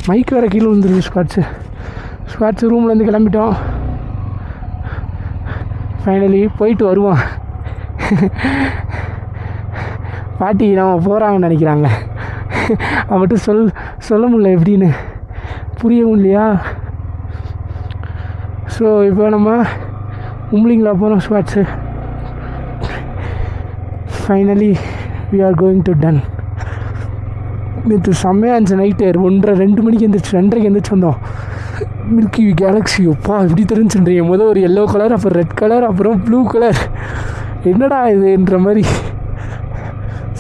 Mic வேறு கீழே விழுந்துருக்கு. Squats ரூம்லேருந்து கிளம்பிட்டோம். ஃபைனலி போயிட்டு வருவோம். பாட்டி நம்ம போகிறாங்கன்னு நினைக்கிறாங்க. அவன்கிட்ட சொல்ல முடியல எப்படின்னு, புரியவும் இல்லையா. ஸோ இப்போ நம்ம உம்லிங்களா போகிறோம் squads. Finally we are going to done. நேற்று செம்மையாக இருந்துச்சு. நைட்டு 1:30-2 மணிக்கு எழுந்திரிச்சு, 2:30க்கு எழுந்திரிச்சு வந்தோம். மில்கி கேலக்ஸி அப்பா இப்படி தெரிஞ்சுன்றீங்க. முதல் ஒரு எல்லோ கலர், அப்புறம் ரெட் கலர், அப்புறம் ப்ளூ கலர். என்னடா இதுன்ற மாதிரி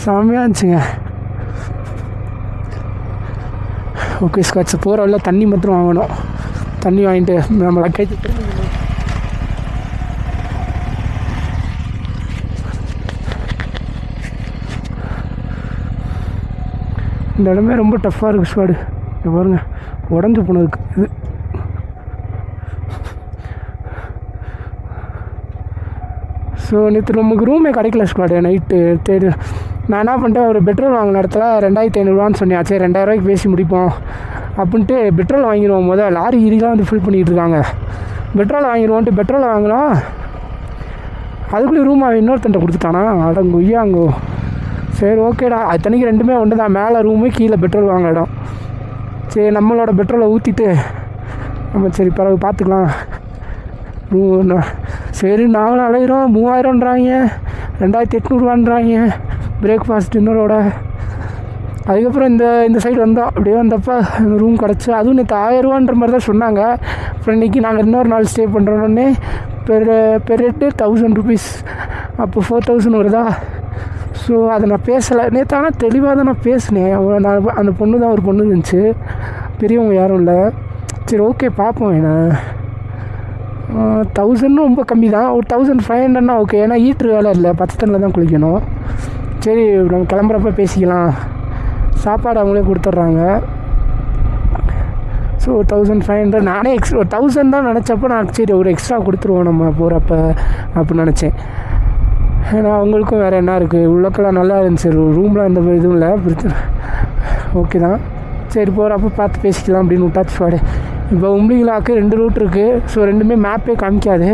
செம்மையாக இருந்துச்சுங்க. ஓகே ஸ்காட்ச் போகிற வழியில் தண்ணி மாத்திரம் வாங்கணும். தண்ணி வாங்கிட்டு நம்ம லக்கேஜ் இந்த இடமே ரொம்ப டஃப்பாக இருக்குது ஸ்குவாடு. பாருங்க உடஞ்சி போனதுக்கு இது. ஸோ நேற்று நமக்கு ரூமே கிடைக்கல ஸ்குவாடு. நைட்டு தேடி நான் என்ன பண்ணிட்டேன், ஒரு பெட்ரோல் வாங்கின இடத்துல 2500 சொன்னேன். சரி 2000 பேசி முடிப்போம் அப்படின்ட்டு பெட்ரோல் வாங்கிடுவோம். முதல் லாரி ஈரிலாம் வந்து ஃபில் பண்ணிகிட்டு இருக்காங்க. பெட்ரோல் வாங்கிடுவோன்ட்டு பெட்ரோலை வாங்கினோம். அதுக்குள்ளே ரூம் அவன் இன்னொருத்தன்ட்ட கொடுத்துட்டானா. அடங்குய்யாங்கோ. சரி ஓகேடா, அத்தனைக்கு ரெண்டுமே ஒன்று தான். மேலே ரூமு, கீழே பெட்ரோல் வாங்க இடம். சரி நம்மளோட பெட்ரோலை ஊற்றிட்டு நம்ம சரி பிறகு பார்த்துக்கலாம். சரி நாங்களும் அலைகிறோம். 3000ன்றாங்க, 2800 பிரேக்ஃபாஸ்ட் டின்னரோட. அதுக்கப்புறம் இந்த சைடு வந்தோம். அப்படியே வந்தப்போ ரூம் கிடச்சி, அதுவும் நேற்று 1000 மாதிரி தான் சொன்னாங்க. அப்புறம் இன்றைக்கி நாங்கள் இன்னொரு நாள் ஸ்டே பண்ணுறோன்னே பெர் ஹெட்டு 1000 rupees. அப்போ 4000 வருதா. ஸோ அதை நான் பேசலை நேற்று. ஆனால் தெளிவாக தான் நான் பேசினேன். நான் அந்த பொண்ணு தான் ஒரு பொண்ணு இருந்துச்சு, பெரியவங்க யாரும் இல்லை. சரி ஓகே பார்ப்போம். என்ன 1000 ரொம்ப கம்மி தான். ஒரு 1500 ஓகே. ஏன்னா ஈட்ரு வேலை இல்லை, 10 தண்ணில் தான் குளிக்கணும். சரி நம்ம கிளம்புறப்ப பேசிக்கலாம். சாப்பாடு அவங்களே கொடுத்துட்றாங்க. ஸோ 1500 நானே ஒரு 1000 தான் நினச்சப்போ நான் சரி ஒரு எக்ஸ்ட்ரா கொடுத்துருவோம் நம்ம போகிறப்ப அப்படின்னு நினச்சேன். ஏன்னா அவங்களுக்கும் வேறு என்ன இருக்குது, உள்ளக்கெல்லாம் நல்லா இருந்துச்சு. ரூமில் எந்த இதுவும் இல்லை, பிரச்சனை ஓகே தான். சரி போகிறப்ப பார்த்து பேசிக்கலாம் அப்படின்னு விட்டாச்சு ஸ்குவாடு. இப்போ உம்லிங்களாக்கு 2 ரூட் இருக்குது. ஸோ ரெண்டுமே மேப்பே காமிக்காது.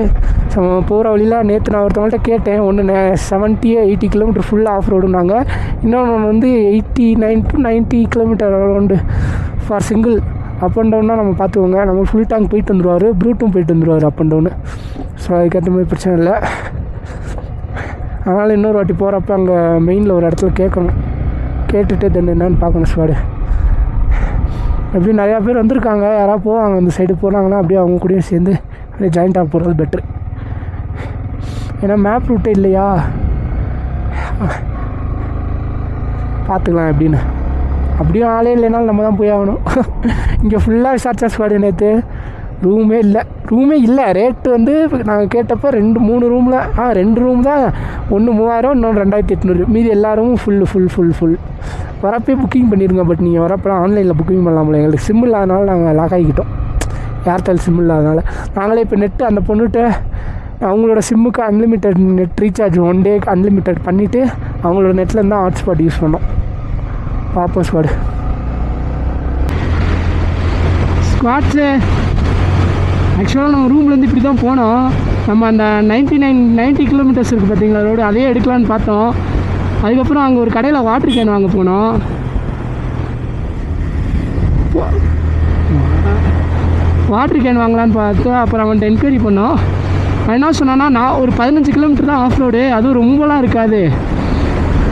ஸோ போகிற வழியில் நேற்று நான் ஒருத்தவங்கள்ட்ட கேட்டேன். ஒன்று 70-80 கிலோமீட்டர் ஃபுல்லாக ஆஃப் ரோடுனாங்க. இன்னொன்று வந்து 89 to 90 kilometre around for single. Up and டவுன்னா நம்ம பார்த்துக்கோங்க. நம்ம ஃபுல் டேங்க் போயிட்டு வந்துடுவார், ப்ரூட்டும் போயிட்டு வந்துடுவார் அப் அண்ட் டவுனு. ஸோ அதுக்கேற்ற மாதிரி பிரச்சனை இல்லை. அதனால் இன்னொரு வாட்டி போகிறப்ப அங்கே மெயினில் ஒரு இடத்துல கேட்கணும். கேட்டுட்டு தென் என்னன்னு பார்க்கணும் ஸ்குவாடு. எப்படியும் நிறையா பேர் வந்திருக்காங்க. யாராவது போவாங்க அந்த சைடு போனாங்கன்னா அப்படியே அவங்க கூடயும் சேர்ந்து அப்படியே ஜாயிண்ட்டாக போகிறது பெட்ரு. ஏன்னா மேப் ரூட்டே இல்லையா, பார்த்துக்கலாம் எப்படின்னு. அப்படியும் ஆளே இல்லைனாலும் நம்ம தான் போய் ஆகணும். இங்கே ஃபுல்லாக விசாரிச்சா ஸ்குவாடு. நேற்று ரூமே இல்லை. ரேட்டு வந்து நாங்கள் கேட்டப்போ 2-3 ரூமில் 2 ரூம் தான். ஒன்று 3000, இன்னொன்று 2800. மீதி எல்லா ரூமும் ஃபுல். வரப்பே புக்கிங் பண்ணிடுங்க. பட் நீங்கள் வரப்பெல்லாம் ஆன்லைனில் புக்கிங் பண்ணலாம்ல. எங்களுக்கு சிம் இல்லாதனால நாங்கள் லாக் ஆகிக்கிட்டோம். ஏர்டெல் சிம் இல்லாதனால நாங்களே இப்போ நெட்டு அந்த பொண்ணுகிட்ட அவங்களோட சிம்முக்கு அன்லிமிட்டட் நெட் ரீசார்ஜ் 1 டேக்கு அன்லிமிட்டட் பண்ணிவிட்டு அவங்களோட நெட்டில் இருந்தால் ஹாட்ஸ்பாட் யூஸ் பண்ணோம். பார்ப்போம் ஸ்குவாட்ஸு. ஆக்சுவலாக நம்ம ரூம்லேருந்து இப்படி தான் போனோம். நம்ம அந்த 90 கிலோமீட்டர்ஸ் இருக்குது பார்த்தீங்களா ரோடு, அதே எடுக்கலான்னு பார்த்தோம். அதுக்கப்புறம் அங்கே ஒரு கடையில் வாட்டர் கேன் வாங்க போனோம். வாட்டர் கேன் வாங்கலான்னு பார்த்து அப்புறம் அவன்கிட்ட என்கொயரி பண்ணோம். அவன் என்ன சொன்னான்னா, நான் ஒரு 15 கிலோமீட்டர் தான் ஆஃப் ரோடு, அதுவும் ரொம்பலாம் இருக்காது,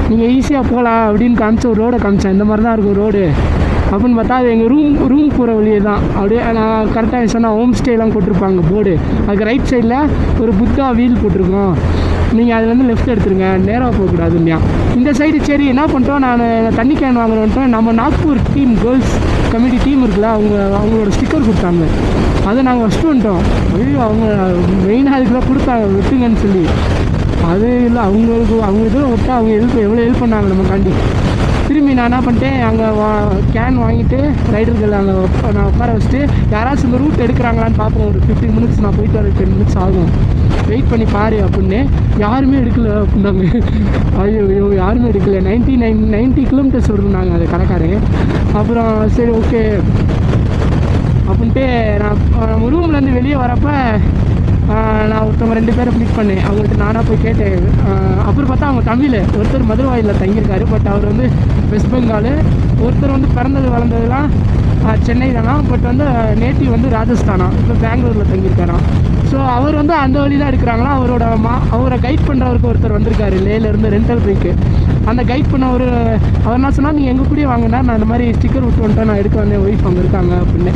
நீங்கள் ஈஸியாக போகலாம் அப்படின்னு காமிச்ச ஒரு ரோடை காமிச்சேன். இந்த மாதிரி தான் இருக்கும் ரோடு அப்படின்னு பார்த்தா அது எங்கள் ரூம் போகிற வழியே தான். அப்படியே நான் கரெக்டாக சொன்னால் ஹோம் ஸ்டேலாம் போட்டிருப்பாங்க போர்டு. அதுக்கு ரைட் சைடில் ஒரு புத்தா வீல் போட்டிருக்கோம், நீங்கள் அதுலேருந்து லெஃப்ட் எடுத்துருங்க, நேராக போகக்கூடாது இல்லையா. இந்த சைடு சரி என்ன பண்ணிட்டோம், நான் தண்ணி கேன் வாங்குறேன்ட்டோம். நம்ம Nagpur team girls committee team இருக்குல்ல, அவங்களோட ஸ்டிக்கர் கொடுத்தாங்க. அதை நாங்கள் ஃபஸ்ட்டு வந்துட்டோம். ஐயோ அவங்க மெயினாக அதுக்கெல்லாம் கொடுத்தாங்க வெட்டுங்கன்னு சொல்லி. அது இல்லை அவங்க இதில் விட்டா அவங்க எவ்வளோ ஹெல்ப் பண்ணாங்க நமக்காண்டி. திரும்பி திரும்பி நான் என்ன பண்ணிட்டேன், அங்கே கேன் வாங்கிட்டு ரைடர்கள் அங்கே நான் உட்கார வச்சுட்டு யாராச்சும் இந்த ரூட் எடுக்கிறாங்களான்னு பார்ப்போம், ஒரு 15 மினிட்ஸ் நான் போயிட்டு வர 10 மினிட்ஸ் ஆகும், வெயிட் பண்ணி பாரு அப்படின்னு. யாருமே எடுக்கல அப்படின்னாங்க. ஐயோ யாருமே எடுக்கல. 90 கிலோமீட்டர்ஸ் வருதுன்னாங்க அது கடைக்காரே. அப்புறம் சரி ஓகே அப்படின்ட்டு நான் ரூம்லேருந்து வெளியே வரப்போ நான் ஒருத்தவங்க 2 பேரை மீட் பண்ணேன். அவங்கள்ட்ட நானாக போய் கேட்டேன். அப்புறம் பார்த்தா அவங்க தமிழ், ஒருத்தர் மதுரவாயில் தங்கியிருக்காரு, பட் அவர் வந்து வெஸ்ட் பெங்கால், ஒருத்தர் வந்து பிறந்தது வளர்ந்ததுலாம் சென்னை தானா, பட் வந்து நேட்டிவ் வந்து ராஜஸ்தானா, இப்போ பெங்களூரில் தங்கியிருக்காராம். ஸோ அவர் வந்து அந்த வழி தான் எடுக்கிறாங்களா. அவரை கைட் பண்ணுறவருக்கு ஒருத்தர் வந்திருக்காரு லேலேருந்து ரெண்டல் பைக்கு. அந்த கைட் பண்ணவர் அவர் என்ன சொன்னால், நீங்கள் எங்கள் கூடயே வாங்கினா நான் இந்த மாதிரி ஸ்டிக்கர் விட்டு வந்துட்டேன், நான் எடுக்க வந்தேன், ஒய்ஃப் அங்கே இருக்காங்க அப்படின்னு.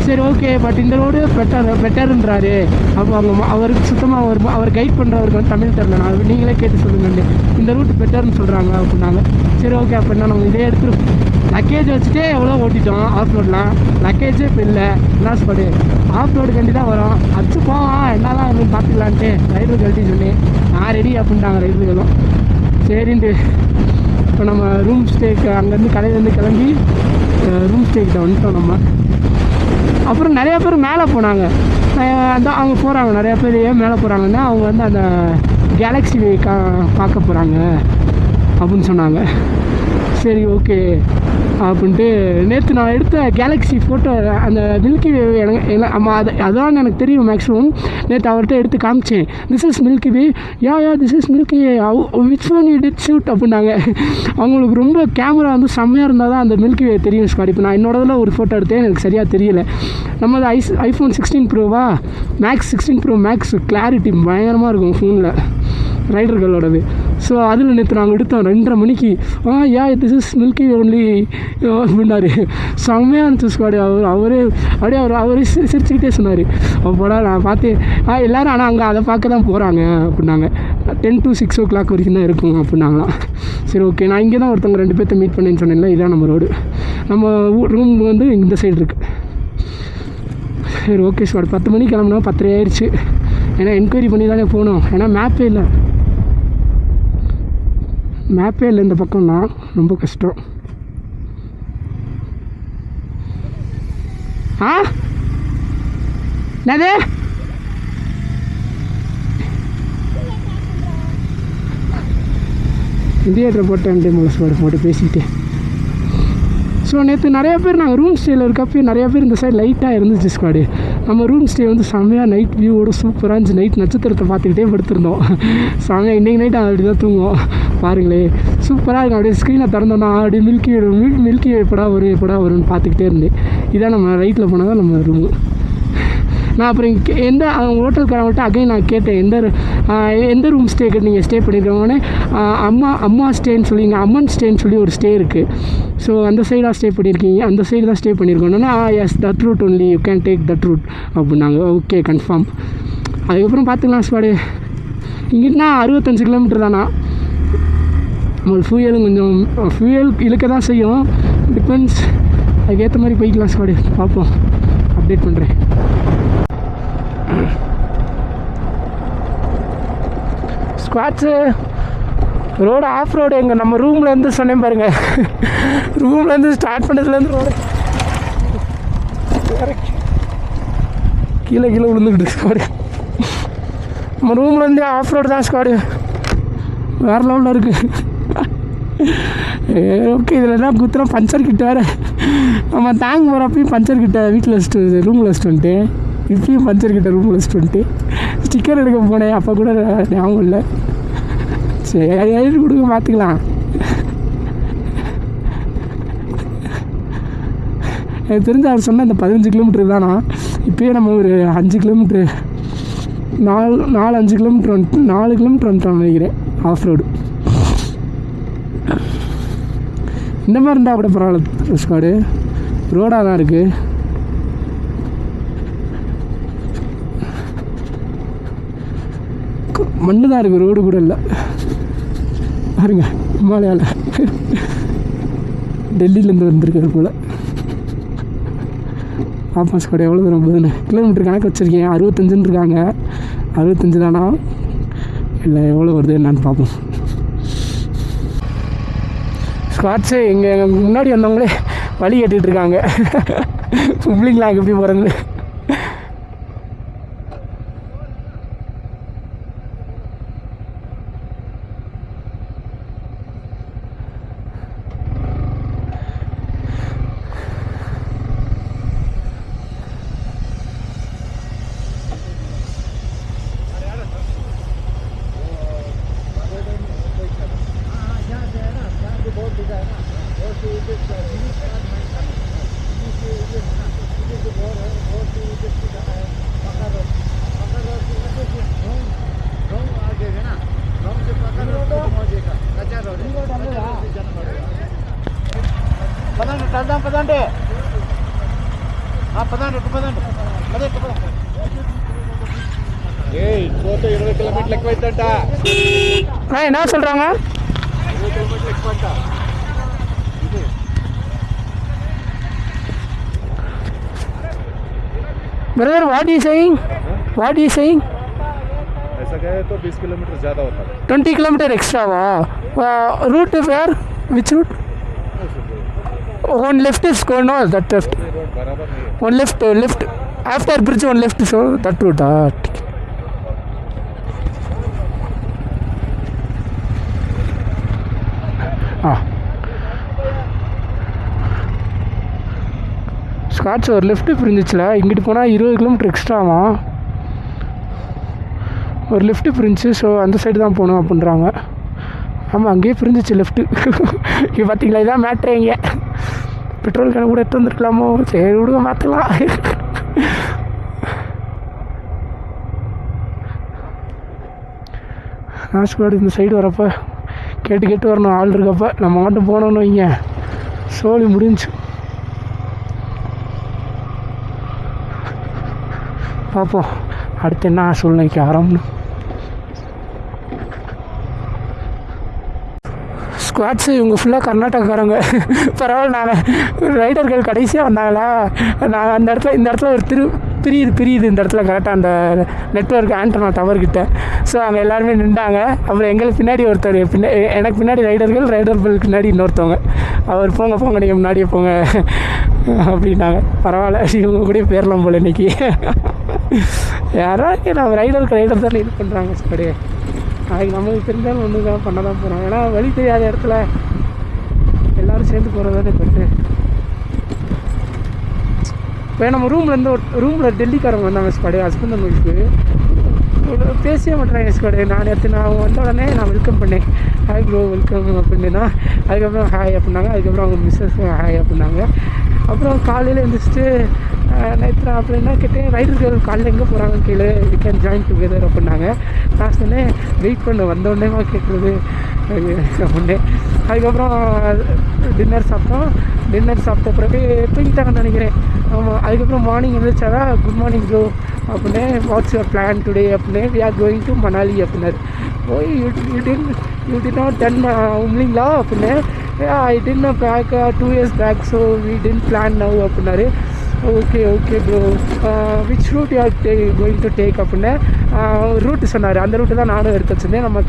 சரி ஓகே, பட் இந்த ரோடு பெட்டருன்றாரு. அப்போ அவருக்கு சுத்தமாக அவர் கைட் பண்ணுறவருக்கு வந்து தமிழ் தெரில, நான் நீங்களே கேட்டு சொல்லுங்க, இந்த ரூட்டு பெட்டர்னு சொல்கிறாங்க அப்படின்னாங்க. சரி ஓகே அப்படின்னா நம்ம இதே எடுத்து லக்கேஜ் வச்சுட்டே எவ்வளோ ஓட்டிட்டோம். ஆஃப் ரோட்லாம் லக்கேஜே இப்போ இல்லை. என்ன ஸ்பாடு ஆஃப் ரோடு கண்டி தான் வரும், அச்சு போவான் என்னதான் வந்து பார்த்துக்கலான்ட்டு ரைடர் கழட்டி சொன்னேன். நான் ரெடி அப்படின்ட்டாங்க ரைடர்களும். சரின்ட்டு இப்போ நம்ம ரூம் ஸ்டேக்கு அங்கேருந்து கடையிலேருந்து கிளம்பி ரூம் ஸ்டேக்கிட்ட வந்துட்டோம் நம்ம. அப்புறம் நிறையா பேர் மேலே போனாங்க. அதான் அவங்க போகிறாங்க, நிறையா பேர் ஏன் மேலே போகிறாங்கன்னா அவங்க வந்து அந்த கேலக்ஸி பார்க்க போகிறாங்க அப்படின்னு சொன்னாங்க. சரி ஓகே அப்படின்ட்டு நேற்று நான் எடுத்த கேலக்ஸி ஃபோட்டோ, அந்த மில்கி வே எனக்கு அதான் எனக்கு தெரியும் மேக்ஸிமம். நேற்று அவர்கிட்ட எடுத்து காமிச்சேன், this is milky way, yeah this is milky way, which one you did shoot அப்படின்னாங்க. அவங்களுக்கு ரொம்ப கேமரா வந்து செம்மையாக இருந்தால் தான் அந்த மில்கி வே தெரியும் ஸ்காட். இப்போ நான் என்னோடதில் ஒரு ஃபோட்டோ எடுத்தேன், எனக்கு சரியாக தெரியல. நம்மளது ஐஃபோன் 16 ப்ரோவா, மேக்ஸ் 16 ப்ரோ மேக்ஸ் கிளாரிட்டி பயங்கரமாக இருக்கும் ஃபோனில் ரைடர்களோடது. ஸோ அதில் நேற்று நாங்கள் எடுத்தோம் 2:30 மணிக்கு. திஸ் இஸ் மில்கி ஒன்லி அப்படின்னாரு. செம்மையாக இருந்துச்சு ஸ்குவாடு. அவரே சிரிச்சுக்கிட்டே சொன்னார். அப்போடா நான் பார்த்தேன் எல்லோரும், ஆனால் அங்கே அதை பார்க்க தான் போகிறாங்க அப்படின்னாங்க. 10 to 6 o'clock வரைக்கும் தான் இருக்கும் அப்படின்னாங்களாம். சரி ஓகே, நான் இங்கே தான் ஒருத்தவங்க 2 பேர்த்த மீட் பண்ணேன்னு சொன்னேன்ல, இதான் நம்ம ரோடு. நம்ம ரூம் வந்து இந்த சைடு இருக்குது. சரி ஓகே ஸ்குவாட், 10 மணிக்கு கிளம்புனா 10:30 ஆயிடுச்சு. ஏன்னா என்கொயரி பண்ணி தானே போகணும், ஏன்னா மேப்பே இல்லை இந்த பக்கம்னா ரொம்ப கஷ்டம். என்னது இந்தியேட்டரை போட்டேன் மோஸ்ட் போட்டு பேசிக்கிட்டேன். ஸோ நேற்று நிறையா பேர் நாங்கள் ரூம் ஸ்டேயில் இருக்கப்போ நிறையா பேர் இந்த சைடு லைட்டாக இருந்துச்சு ஸ்குவாடு. நம்ம ரூம் ஸ்டே வந்து செம்மையாக நைட் வியூவோட சூப்பராக இருந்துச்சு. நைட் நட்சத்திரத்தை பார்த்துக்கிட்டே படுத்திருந்தோம். செம்மையாக இன்றைக்கி நைட் அப்படி தான் தூங்குவோம். பாருங்களேன் சூப்பராக இருக்கும். அப்படியே ஸ்க்ரீனை திறந்தோன்னா அப்படியே மில்கி எப்படா வரும்னு பார்த்துக்கிட்டே இருந்தேன். இதான் நம்ம ரைட்டில் போனால் தான் நம்ம ரூமு. நான் அப்புறம் எந்த ஹோட்டல்காரங்கள்ட்ட அகைன் நான் கேட்டேன், எந்த ரூம் ஸ்டேக்கு நீங்கள் ஸ்டே பண்ணியிருக்கோன்னே, அம்மா ஸ்டேன்னு சொல்லி, இங்கே அம்மன் ஸ்டேன்னு சொல்லி ஒரு ஸ்டே இருக்குது. ஸோ அந்த சைடாக ஸ்டே பண்ணியிருக்கீங்க, அந்த சைடு தான் ஸ்டே பண்ணியிருக்கோன்னா, yes that route only, you can take that route அப்படின்னாங்க. Okay confirm. அதுக்கப்புறம் பார்த்துக்கலாம் ஸ்பாடு. இங்கிட்டனா 65 கிலோமீட்டர் தானா. உங்களுக்கு ஃபியூயல் இழுக்க தான் செய்யும், டிபெண்ட்ஸ். அதுக்கேற்ற மாதிரி போய்க்கலாம் ஸ்பாடு. பார்ப்போம், அப்டேட் பண்ணுறேன். ஸ்குவாட்ஸு ரோடு ஆஃப் ரோடு எங்கள் நம்ம ரூம்லேருந்து சொன்னேன் பாருங்கள், ரூம்லேருந்து ஸ்டார்ட் பண்ணதுலேருந்து ரோடு கீழே விழுந்துக்கிட்டு ஸ்குவாடு. நம்ம ரூம்லேருந்து ஆஃப் ரோடு தான் ஸ்குவாடு, வேறு லெவலில் இருக்குது. ஓகே, இதில் என்ன குத்துனா பஞ்சர் கிட்ட வேறு. நம்ம டேங்க் போகிறப்பையும் பஞ்சர் கிட்ட வீட்டில் வச்சுட்டு ரூமில் வச்சுட்டு வந்துட்டு, இப்பயும் பஞ்சர் கிட்ட ரூமில் வச்சுட்டு வந்துட்டு ஸ்டிக்கர் எடுக்க போனேன். அப்போ கூட ஞாபகம் இல்லை. சரி கொடுக்க பார்த்துக்கலாம். எனக்கு தெரிஞ்ச அவர் சொன்னால் இந்த 15 கிலோமீட்டர் தானா. இப்போயே நம்ம ஒரு 5 கிலோமீட்ரு 4-5 கிலோமீட்டர் வந்துட்டு 4 கிலோமீட்டர் வந்துட்டோம் நினைக்கிறேன் ஆஃப் ரோடு. இந்த மாதிரி இருந்தால் கூட பரவாயில்ல ஸ்குவாடு, ரோடாக தான் இருக்குது. மண்ணு தான் இருக்குது, ரோடு கூட இல்லை. பாருங்க, ஹிமாலயாவில் டெல்லியிலேருந்து வந்திருக்காரு போல். ஆப்பாஸ் கடை எவ்வளோ தூரம் போகுதுன்னு கிலோமீட்டர் கணக்கு வச்சுருக்கேன். 65 இருக்காங்க. 65 தானா இல்லை எவ்வளோ வருது என்னான்னு பார்ப்போம். ஸ்குவாட்ஸு எங்கள் முன்னாடி வந்தவங்களே வழி கேட்டுட்ருக்காங்க. உம்லிங்லாங் எப்படி போகிறது. என்ன சொல்கிறாங்க? Brother what you saying? ऐसा क्या है तो 20 किलोमीटर ज़्यादा होता है. 20 किलोमीटर एक्स्ट्रा वा. Route where which route? one left is going no that left. बराबर नहीं है. One left after bridge one left so that route. ஸ்காட்ச் ஒரு லெஃப்ட்டு பிரிஞ்சிச்சுல. இங்கிட்டு போனால் 20 கிலோமீட்டர் எக்ஸ்ட்ராவாம். ஒரு லெஃப்ட்டு பிரிஞ்சு. ஸோ அந்த சைடு தான் போகணும் அப்படின்றாங்க. ஆமாம், அங்கேயே பிரிஞ்சிச்சு லெஃப்ட்டு. இங்கே பார்த்தீங்களா, இதான் மேட்ரு. இங்கே பெட்ரோல் கேன் கூட எடுத்து வந்துருக்கலாமோ. சரி விடுங்க, மாற்றலாம். ஸ்குவாட் இந்த சைடு வரப்போ கேட்டு வரணும். ஆள் இருக்கப்போ நம்ம மட்டும் போனோன்னு வைங்க, சோழி முடிஞ்சு. பார்ப்போம் அடுத்து என்ன சூழ்நிலைக்கு ஆரம்பம்னு. ஸ்குவாட்ஸு இவங்க ஃபுல்லாக கர்நாடகாக்காரங்க. பரவாயில்ல, நாங்கள் ரைடர்கள் கடைசியாக வந்தாங்களா, நாங்கள் அந்த இடத்துல இந்த இடத்துல ஒரு பிரியுது இந்த இடத்துல கரெக்டாக அந்த நெட்வொர்க் ஆண்டனா டவர்கிட்ட. ஸோ அங்கே எல்லாருமே நின்றாங்க. அப்புறம் எங்களுக்கு பின்னாடி ஒருத்தர், எனக்கு பின்னாடி ரைடர்களுக்கு பின்னாடி இன்னொருத்தவங்க, அவர் போங்க நீங்கள் முன்னாடியே போங்க அப்படின்னாங்க. பரவாயில்ல, இவங்க கூட பேரலாம் போல் இன்றைக்கி. யாராவது நம்ம ரைடர் தான் இது பண்ணுறாங்க. ஸ்குவாடு அதுக்கு நம்மளுக்கு தெரிஞ்சாலும் ஒன்று தான் பண்ண தான் போகிறோம். ஏன்னா வழி தெரியாத இடத்துல எல்லோரும் சேர்ந்து போகிறது தானே பெட்டு. இப்போ நம்ம ரூமில் டெல்லிக்காரங்க வந்தாங்க ஸ்குவாடு, ஹஸ்பண்ட் அண்ட் ஒய்ஃபு. பேசவே மாட்டேறாங்க ஸ்குவாடு. நான் அவங்க வந்த உடனே நான் வெல்கம் பண்ணேன். ஹாய் ப்ரோ வெல்கம் அப்படின்னா, அதுக்கப்புறம் ஹாய் அப்படின்னாங்க. அதுக்கப்புறம் அவங்க மிஸ்ஸஸும் ஹாய் அப்படின்னாங்க. அப்புறம் காலையில் எழுந்திரிச்சிட்டு நேற்று அப்புறம் என்ன கேட்டேன், ரைடர்கள் காலையில் எங்கே போகிறாங்க கீழே, வி கேன் ஜாயின் டுகெதர் அப்படின்னாங்க. நான் சொன்னேன் வெயிட் பண்ண வந்தோடனே கேட்குறது அப்படின்னே. அதுக்கப்புறம் டின்னர் சாப்பிட்ட பிறகு தூங்கிட்டாங்கன்னு நினைக்கிறேன். ஆமாம், அதுக்கப்புறம் மார்னிங் எழுந்திரிச்சாதான் குட் மார்னிங் ப்ரோ அப்படின்னே, வாட்ஸ் யுவர் பிளான் டுடே அப்படின்னே, we are going to Manali அப்படின்னாரு. Oi you did not done உம்லிங்களா அப்படின்னே. I done back 2 years back, so we done plan now அப்படின்னாரு. Okay bro, which route you are going to take அப்படின்னா route சொன்னார். அந்த route தான் நானும் எடுத்து வச்சுருந்தேன். நம்ம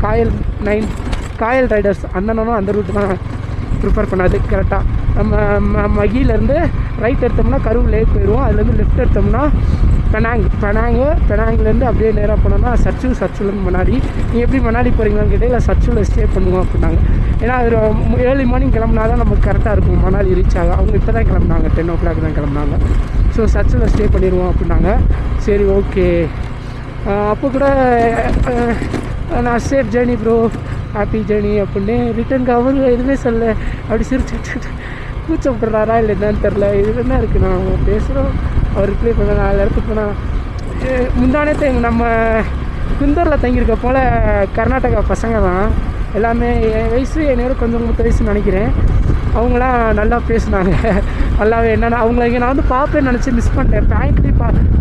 காயல் ரைடர்ஸ் அண்ணனும் அந்த ரூட்டு தான் ப்ரிஃபர் பண்ணாது. கரெக்டாக நம்ம மகிலேருந்து ரைட் எடுத்தோம்னா கரூர் லேக் போயிடுவோம். அதுலேருந்து லெஃப்ட் எடுத்தோம்னா பெனாங்லேருந்து அப்படியே நேராக போனோம்னா சர்ச்சுலேருந்து மணாலி. நீங்கள் எப்படி மணாலி போகிறீங்களான்னு கேட்டே, இல்லை சர்ச்சில் ஸ்டே பண்ணுவோம் அப்படின்னாங்க. ஏன்னா அது ஏர்லி மார்னிங் கிளம்புனா தான் நமக்கு கரெக்டாக இருக்கும் மணாலி ரீச் ஆகும். அவங்க இப்போ தான் கிளம்புனாங்க, 10 o'clock தான் கிளம்புனாங்க. ஸோ சர்ச்சில் ஸ்டே பண்ணிடுவோம் அப்படின்னாங்க. சரி ஓகே. அப்போ கூட நான் safe journey bro, happy journey அப்படின்னு ரிட்டர்னுக்கு அவர் எதுவுமே சொல்ல. அப்படி சிரிச்சுட்டு கூச்சப்படுறாரா இல்லை என்னன்னு தெரில. இது என்ன இருக்குது, நான் பேசுகிறோம், அவர் ரிப்ளை பண்ண. 4 இடத்துக்கு போனால் முந்தானே நம்ம குந்தூரில் தங்கியிருக்க போல் கர்நாடகா பசங்க தான் எல்லாமே. என் வயசு என்னோட கொஞ்சம் 30 வயசுன்னு நினைக்கிறேன். அவங்களாம் நல்லா பேசுனாங்க. நல்லாவே என்னென்னா அவங்கள இங்கே நான் வந்து பார்ப்பேன்னு நினச்சி மிஸ் பண்ணிட்டேன்.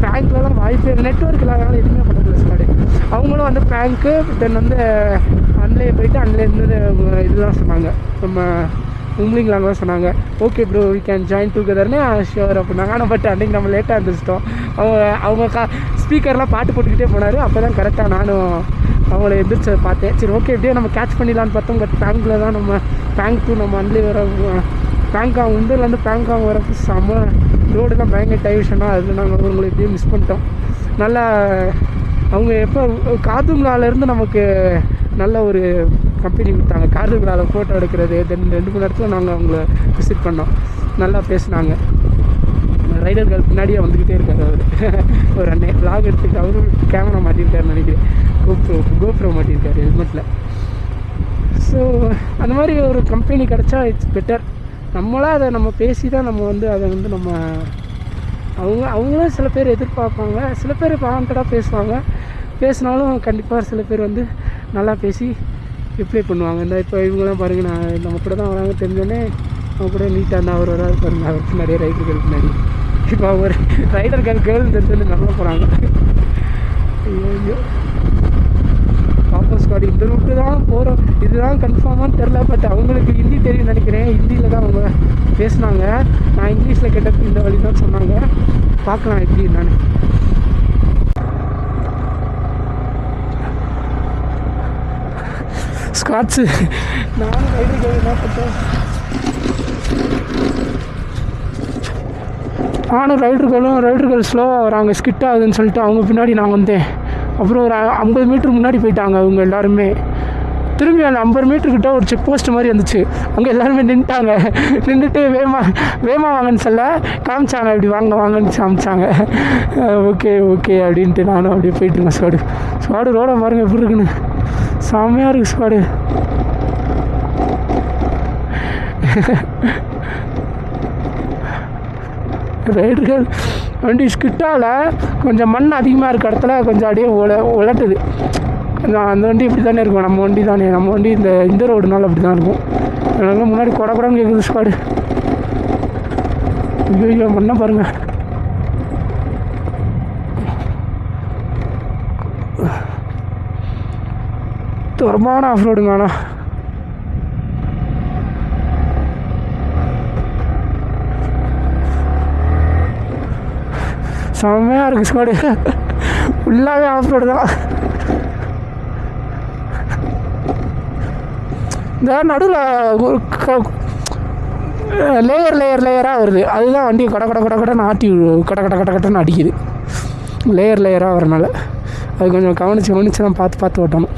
பேங்க்லலாம் வாய்ப்பு நெட்ஒர்க் இல்லாதனால எதுவுமே பண்ண முடியல ஸ்டார்ட். அவங்களும் வந்து பேங்க்கு தென் வந்து அன்லே போயிட்டு அன்லேருந்து இதுதான் சொன்னாங்க, நம்ம உம்லிங்லாங்க தான் சொன்னாங்க. Okay bro we can join டுகெதர்னு ஷியோர் அப்படின்னாங்க. ஆனால் பட் அன்றைக்கி நம்ம லேட்டாக இருந்துச்சிட்டோம். அவங்க ஸ்பீக்கர்லாம் பாட்டு போட்டுக்கிட்டே போனார். அப்போ தான் கரெக்டாக நானும் அவங்கள எந்திரிச்சதை பார்த்தேன். சரி ஓகே எப்படியோ நம்ம கேட்ச் பண்ணிடலான்னு பார்த்தோம். பட் பேங்கில் தான் நம்ம பேங்க் டு நம்ம அன்லி வர பேங்காங் உண்டர்லேருந்து பேங்காங் வரப்போ செம்ம ரோடெல்லாம் பயங்கர டைவர்ஷனாக அதில் நாங்கள் உங்களை எப்படியும் மிஸ் பண்ணிட்டோம். நல்லா அவங்க எப்போ காதுங்களாலேருந்து நமக்கு நல்ல ஒரு கம்பெனி கொடுத்தாங்க. காதுங்களால் ஃபோட்டோ எடுக்கிறது. தென் 2 மணி நேரத்தில் நாங்கள் அவங்கள விசிட் பண்ணோம். நல்லா பேசினாங்க. ரைடர்கள் பின்னாடியே வந்துக்கிட்டே இருக்கார் அவர். ஒரு அண்ணன் விளாக் எடுத்துக்கிட்டு அவரும் கேமரா மாட்டியிருக்காருன்னு நினைக்கிறேன். கோப்ரோ மாட்டியிருக்காரு ஹெல்மெட்டில். ஸோ அந்த மாதிரி ஒரு கம்பெனி கிடச்சா இட்ஸ் பெட்டர். நம்மளாக அதை நம்ம பேசி தான் நம்ம வந்து அதை வந்து நம்ம அவங்களும் சில பேர் எதிர்பார்ப்பாங்க. சில பேர் வாண்டடாக பேசுவாங்க. பேசினாலும் கண்டிப்பாக சில பேர் வந்து நல்லா பேசி ரிப்ளை பண்ணுவாங்க. இந்த இப்போ இவங்கெல்லாம் பாருங்கள், நான் நம்ம கூட தான் வராங்க தெரிஞ்சோடனே அவங்க கூட நீட்டாக இருந்தால் அவர் வராது பாருங்கள். அவருக்கு நிறைய ரைடர்கள் பின்னாடி இப்போ ஒரு ரைடர்கள் கேர்ள் தெரிஞ்சு நல்லா போகிறாங்க. ஐயோ பாப்பா ஸ்குவாட் இந்த ரூட்டு தான் போகிறோம். இதுதான் கன்ஃபார்மானு தெரில. பட் அவங்களுக்கு ஹிந்தி தெரியும் நினைக்கிறேன். ஹிந்தியில் தான் அவங்க பேசினாங்க. நான் இங்கிலீஷில் கேட்டதுக்கு இந்த வழி தான் சொன்னாங்க. பார்க்கலாம் எப்படி நான். ஸ்காட்ஸு நானும் ரைடர்கள் என்ன பார்த்தேன். நானும் ரைடர்கள் ஸ்லோவாக வராங்க, ஸ்கிட் ஆகுதுன்னு சொல்லிட்டு அவங்க பின்னாடி நான் வந்தேன். அப்புறம் ஒரு 50 மீட்டர் முன்னாடி போயிட்டாங்க அவங்க எல்லாருமே. திரும்பி அந்த 50 மீட்டர்கிட்ட ஒரு செக் போஸ்ட் மாதிரி வந்துச்சு. அங்கே எல்லாருமே நின்றுட்டாங்க. நின்றுட்டு வேமா வாங்கன்னு சொல்ல காமிச்சாங்க. இப்படி வாங்கன்னு காமிச்சாங்க. ஓகே அப்படின்ட்டு நானும் அப்படியே போயிட்டுருக்கேன். ஸ்குவாடு ரோட பாருங்கள் எப்படி இருக்குன்னு. செம்மையாக இருக்குது ஸ்குவாடு. ரைடர்கள் வண்டி ஸ்கிட்டால் கொஞ்சம் மண் அதிகமாக இருக்க இடத்துல கொஞ்சம் அப்படியே உலட்டுது. அந்த வண்டி இப்படி தானே இருக்கும். நம்ம வண்டி இந்த ரோடுனால அப்படி தான் இருக்கும். எனக்கு முன்னாடி கொடன்னு கேட்குது ஸ்குவாடு. ஐயோ மண்ணை பாருங்கள். துரமான ஆஃப் ரோடுங்க. ஆனால் செம்மையாக இருக்குது ஸ்குவாடு. ஃபுல்லாகவே ஆஃப் ரோடு தான். இந்த நடுவில் ஒரு லேயராக வருது. அதுதான் வண்டியை கடன்னு ஆட்டி கடன்னு அடிக்குது. லேயராக வரனால அது கொஞ்சம் கவனிச்சு தான் பார்த்து ஓட்டணும்.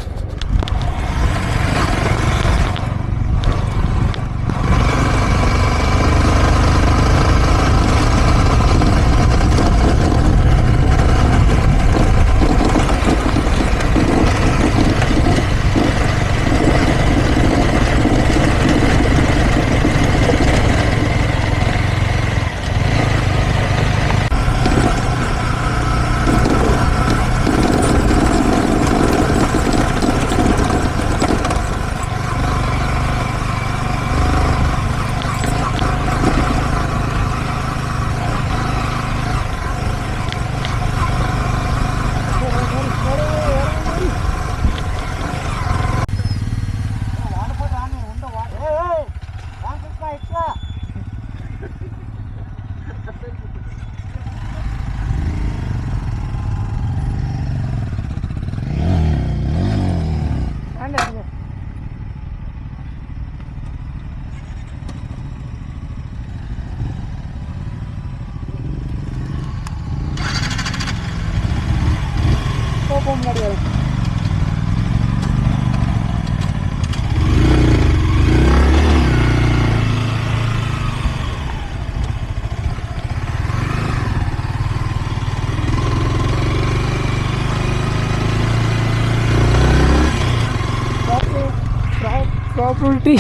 ப்ராபபிலிட்டி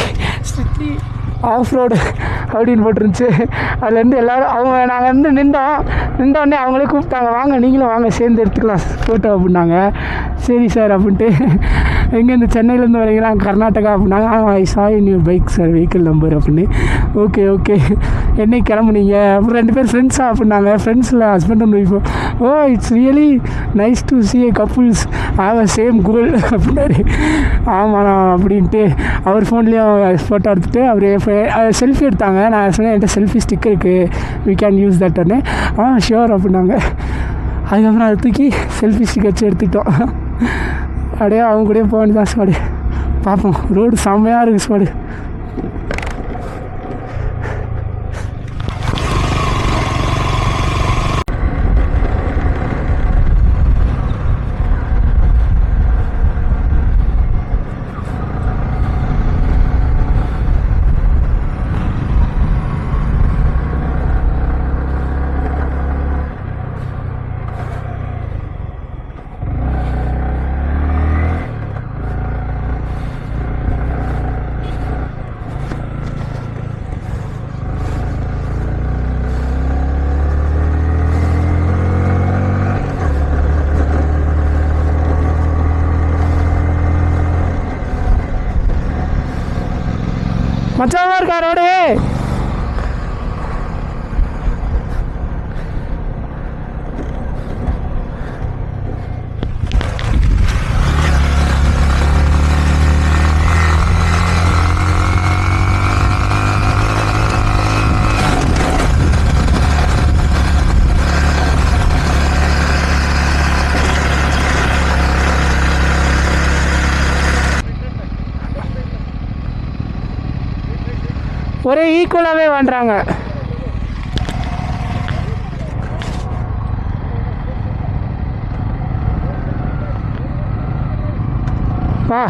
ஸ்ட்ரிக்ட்லி ஆஃப் ரோடு அப்படின்னு போட்டிருந்துச்சு. அதுலேருந்து எல்லோரும் நாங்கள் வந்து நின்றோடனே அவங்களே கூப்பிட்டாங்க, வாங்க நீங்களும் வாங்க சேர்ந்து எடுத்துக்கலாம் ஃபோட்டோ அப்படின்னாங்க. சரி சார் அப்படின்ட்டு. எங்கேருந்து சென்னையிலேருந்து வரீங்களா? கர்நாடகா அப்படின்னாங்க. I saw in your bike sir, vehicle number அப்படின்னு. ஓகே என்னைக்கு கிளம்புனீங்க? அப்புறம் 2 பேர் ஃப்ரெண்ட்ஸாக அப்படின்னாங்க. ஃப்ரெண்ட்ஸில் husband and wife. It's really nice to see a couples have a same goal அப்படின்னாரு. ஆமாண்ணா அப்படின்ட்டு அவர் ஃபோன்லேயும் ஃபோட்டோ எடுத்துகிட்டு அவர் செல்ஃபி எடுத்தாங்க. நான் சொன்னேன் என்கிட்ட செல்ஃபி ஸ்டிக் இருக்குது, வி கேன் யூஸ் தட்னு. ஷியோர் அப்படின்னாங்க. அதுக்கப்புறம் அதை தூக்கி செல்ஃபி ஸ்டிக் வச்சு எடுத்துக்கிட்டோம். அப்படியே அவங்க கூடயே போக வேண்டியதான் ஸ்குவாடு. பார்ப்போம். ரோடு செம்மையாக இருக்குது ஸ்குவாடு. இருக்கா ரோடு? ஒரே ஈக்குவலாகவே வாண்டுறாங்க. வா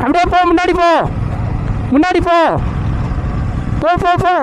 அப்படியே போ, முன்னாடி போ, முன்னாடி போ, போ போ போ.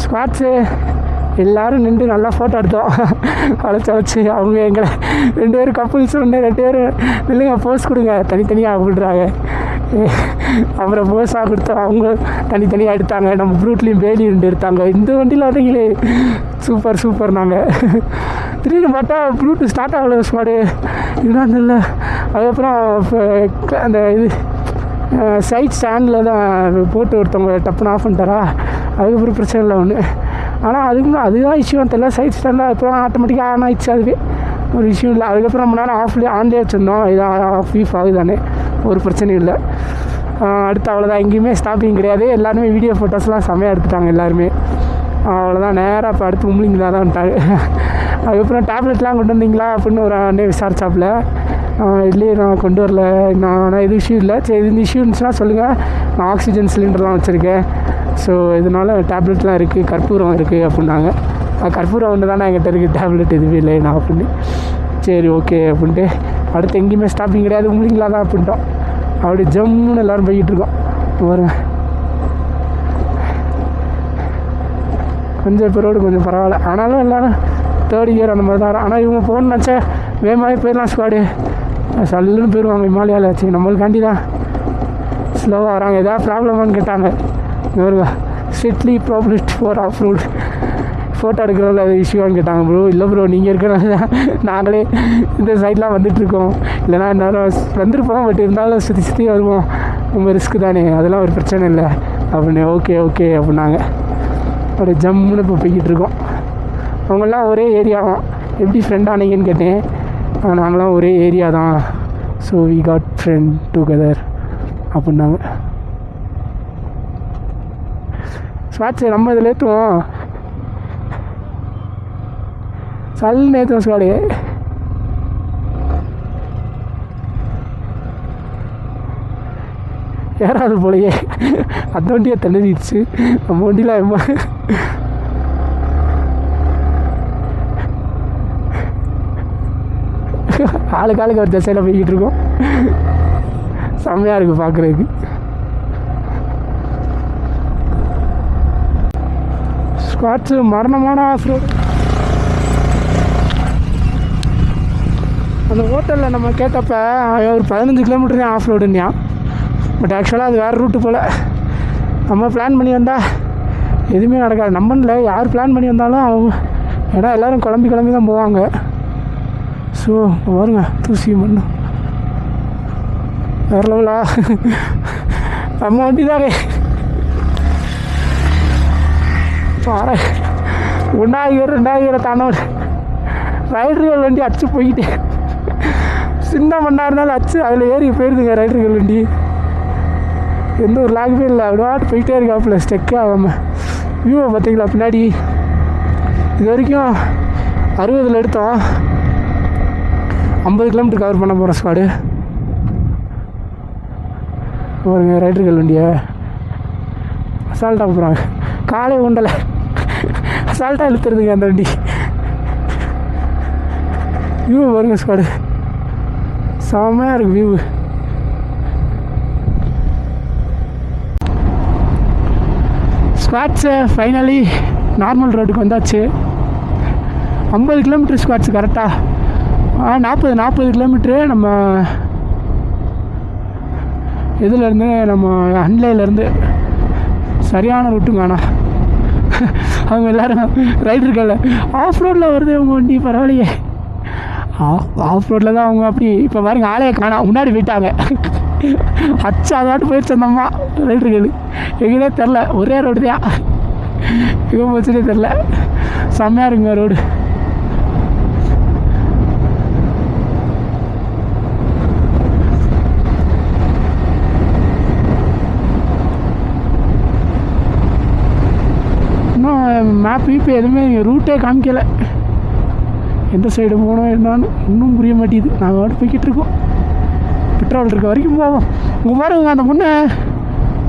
ஸ்குவாட்ஸு எல்லோரும் நின்று நல்லா ஃபோட்டோ எடுத்தோம். வளைச்சி அவங்க எங்களை 2 பேரும் கப்புள்ஸ் 2 பேரும் இல்லைங்க போஸ் கொடுங்க தனித்தனியாக விடுறாங்க. அப்புறம் போஸாக கொடுத்தோம், அவங்க தனித்தனியாக எடுத்தாங்க. நம்ம ப்ரூட்லேயும் பேலி 2 எடுத்தாங்க. இந்த வண்டியில் வந்தீங்களே சூப்பர் சூப்பர். நாங்கள் திடீர்னு பார்த்தா ப்ரூட்டு ஸ்டார்ட் ஆகலை ஸ்குவாடு, இதுதான் இல்லை. அதுக்கப்புறம் அந்த இது சைட் ஸ்டாண்டில் தான் போட்டு ஒருத்தவங்க டப்புன்னு ஆஃப் பண்ணிட்டாரா, அதுக்கப்புறம் பிரச்சனை இல்லை ஒன்று. ஆனால் அதுக்கு அதுதான் இஷ்யூ தெரியல. சைட் ஸ்டாண்டாக அப்புறம் ஆட்டோமேட்டிக்காக ஆன் ஆகிடுச்சு, அதுவே ஒரு இஷ்யூ இல்லை. அதுக்கப்புறம் ரொம்ப நேரம் ஆன்லேயே வச்சுருந்தோம், இது ஆஃப் ஆகுதானே, ஒரு பிரச்சனையும் இல்லை. அடுத்து அவ்வளோதான், எங்கேயுமே ஸ்டாப்பிங் கிடையாது. எல்லாருமே வீடியோ ஃபோட்டோஸ்லாம் செம்மையாக எடுத்துட்டாங்க எல்லாருமே. அவ்வளோதான், நேராக இப்போ அடுத்து உம்லிங்களா தான் வந்துட்டாங்க. அதுக்கப்புறம் டேப்லெட்லாம் கொண்டு வந்தீங்களா அப்படின்னு ஒரு அண்ணே விசாரிச்சாப்பில். இல்லையே நான் கொண்டு வரல, நான் இது இஷ்யூ இல்லை. சரி இந்த இஷ்யூ இருந்துச்சுன்னா சொல்லுங்கள், நான் ஆக்சிஜன் சிலிண்டர்லாம் வச்சுருக்கேன், ஸோ இதனால் டேப்லெட்லாம் இருக்குது, கற்பூரம் இருக்குது அப்படின்னாங்க. கற்பூரம் ஒன்று தானே என்கிட்ட இருக்குது, டேப்லெட் எதுவுமே இல்லை நான் அப்படின்னு. சரி ஓகே அப்படின்ட்டு அடுத்து எங்கேயுமே ஸ்டாப்பிங் கிடையாது, உம்லிங்களா தான் அப்படின்ட்டோம். அப்படி ஜம்முன்னு எல்லோரும் போய்கிட்டு இருக்கோம். பாருங்க கொஞ்சம் இப்போ ரோடு கொஞ்சம் பரவாயில்ல, ஆனாலும் எல்லோரும் 3rd இயர் அந்த மாதிரி தான். ஆனால் இவங்க ஃபோன் நினச்சா வேகமாகவே போயிடலாம் ஸ்குவாடு, சல்லுன்னு போயிடுவாங்க இமாலயாவில். ஆச்சு நம்மளுக்காண்டி தான் ஸ்லோவாக வராங்க. எதாவது ப்ராப்ளமானு கேட்டாங்க. வருவா strictly problem for off road photo எடுக்கிறதுல அது இஷ்யூவான்னு கேட்டாங்க. ப்ரோ இல்லை ப்ரோ, நீங்கள் இருக்கிறனால தான் நாங்களே இந்த சைட்லாம் வந்துட்டுருக்கோம், இல்லைனா என்னாலும் வந்திருப்போம், பட் இருந்தாலும் சுற்றி வருவோம், உங்கள் ரிஸ்க்கு தானே, அதெல்லாம் ஒரு பிரச்சனை இல்லை அப்படின்னு. ஓகே ஓகே அப்படின்னாங்க. அப்படியே ஜம்முன்னு இப்போ போய்கிட்டு இருக்கோம். அவங்கெல்லாம் ஒரே ஏரியாவும், எப்படி ஃப்ரெண்ட் ஆனீங்கன்னு கேட்டேன். நாங்களாம் ஒரே ஏரியா தான், so we got friend together அப்படின்னாங்க. ஸ்வாட்ஸு நம்ம இதில் ஏற்றுவோம், சல்லுன்னு ஏற்றுவோம் ஸ்குவாடு. ஏறாது போலையே, அந்த வண்டியை தள்ளிடுச்சு, நம்ம வண்டியில் ஆளுக்கு ஒரு திசையில் போய்கிட்டு இருக்கோம். செம்மையாக இருக்குது பார்க்குறதுக்கு. ஸ்குவாட்ஸு மரணமான ஆஃப் ரோடு. அந்த ஹோட்டலில் நம்ம கேட்டப்போ ஒரு 15 கிலோமீட்டர் தான் ஆஃப் ரோடுன்னியா. பட் ஆக்சுவலாக அது வேறு ரூட்டு போல். நம்ம பிளான் பண்ணி வந்தால் எதுவுமே நடக்காது. நம்மள யார் பிளான் பண்ணி வந்தாலும் அவங்க, ஏன்னா எல்லோரும் கிளம்பி தான் போவாங்க. ஸோ பாருங்க தூசி மண்ணும் வேறு லெவலா. நம்ம வண்டி தாங்க பாரு, 1,000 2,000 தானே ரைடர்கள் வண்டி அடிச்சு போய்கிட்டே சின்ன மண்ணாக இருந்தாலும் அச்சு அதில் ஏறி போயிருதுங்க ரைடர்கள் வண்டி. எந்த ஒரு லாகுமே இல்லை, அப்படியே போயிட்டே இருக்காப்புல ஸ்டெக்கே ஆகாமல். வியூவை பார்த்தீங்களா பின்னாடி? இது வரைக்கும் 60 எடுத்தோம், 50 கிலோமீட்டர் கவர் பண்ண போகிறோம் ஸ்குவாடு. பாருங்க ரைடர்கள் வண்டியை அசால்ட்டாக போகிறாங்க, காலை உண்டலை அசால்ட்டாக இழுத்துறதுங்க அந்த வண்டி. வியூ பாருங்க ஸ்குவாடு, செம்மையாக இருக்குது வியூ. ஸ்குவாட்ஸு ஃபைனலி நார்மல் ரோடுக்கு வந்தாச்சு. 50 கிலோமீட்டர் ஸ்குவாட்ஸ் கரெக்டாக. 40 கிலோமீட்ரு நம்ம இதுலேருந்து, நம்ம அன்லைலேருந்து சரியான ரூட்டுங்க. ஆனால் அவங்க எல்லோரும் ரைடர்கள் ஆஃப் ரோடில் வருது அவங்க வண்டி, பரவாயில்லையே. ஆஃப் ரோட்டில் தான் அவங்க. அப்படி இப்போ பாருங்க ஆளையை காணா, முன்னாடி போயிட்டாங்க. அச்சா அதாட்டு போயிடுச்சு அந்த அம்மா ரைடர்கள். எங்கேனே தெரில, ஒரே ரோடு தான், எங்கே போச்சுன்னே தெரில. செம்மையாக இருக்குங்க ரோடு. மேப் இப்போ எதுவுமே ரூட்டே காமிக்கலை, எந்த சைடு போகணும் என்னான்னு இன்னும் புரிய மாட்டேது. நாங்கள் வாட்டு போய்கிட்டு இருக்கோம், பெட்ரோல் இருக்க வரைக்கும் போவோம். இங்கே பாருங்க அந்த பொண்ணு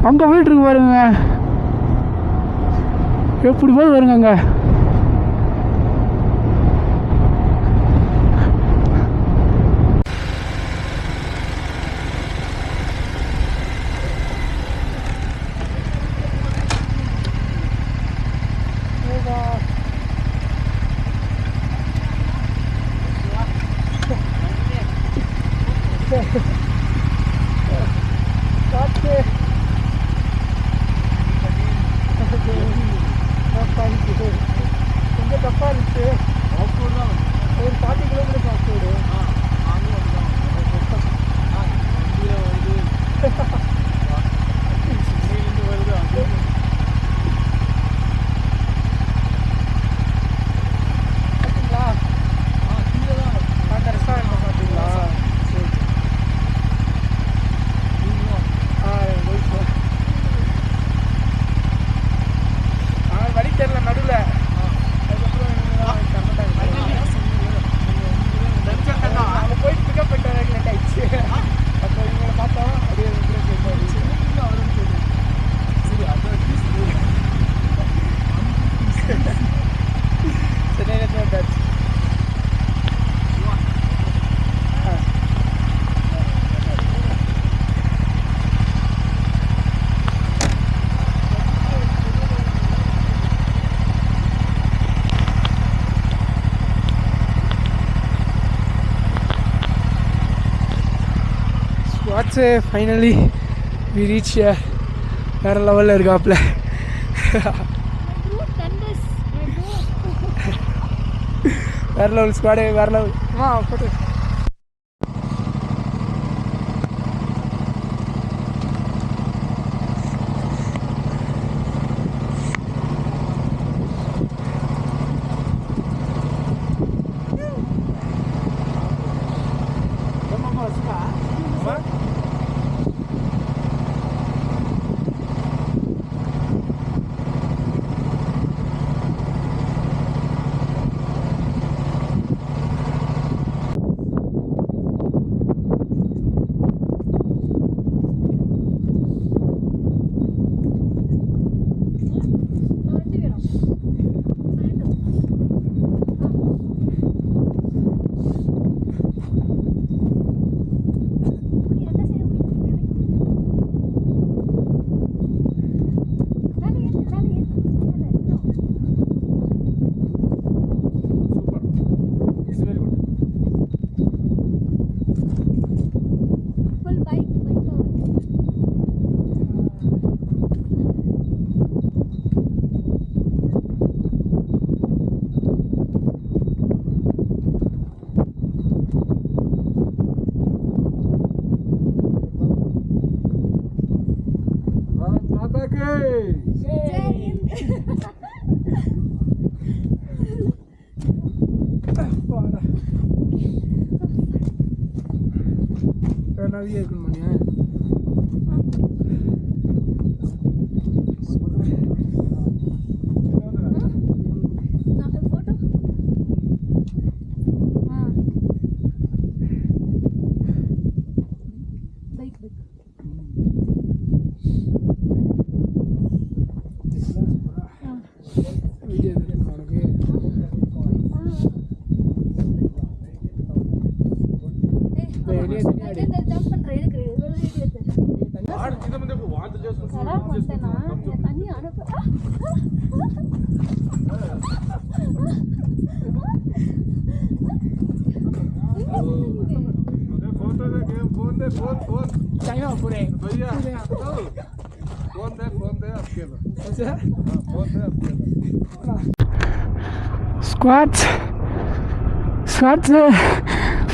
அங்கே போயிட்டுருக்கு பாருங்க, எப்படி போய் வருங்க அங்கே. கொஞ்சம் தப்பாக இருந்துச்சு. ஒரு 40 கிலோமீட்டர் ஆஃப் ரோடு. வாட்ஸு ஃபைனலி வி ரீச் வேறு லெவலில் இருக்காப்புல. வேறு லெவல் ஸ்குவாடு, வேறு லெவல். போட்டு நவியே இருக்கணும் மணியா चाइना पूरे भैया फोन दे आपके फोन दे आपके squats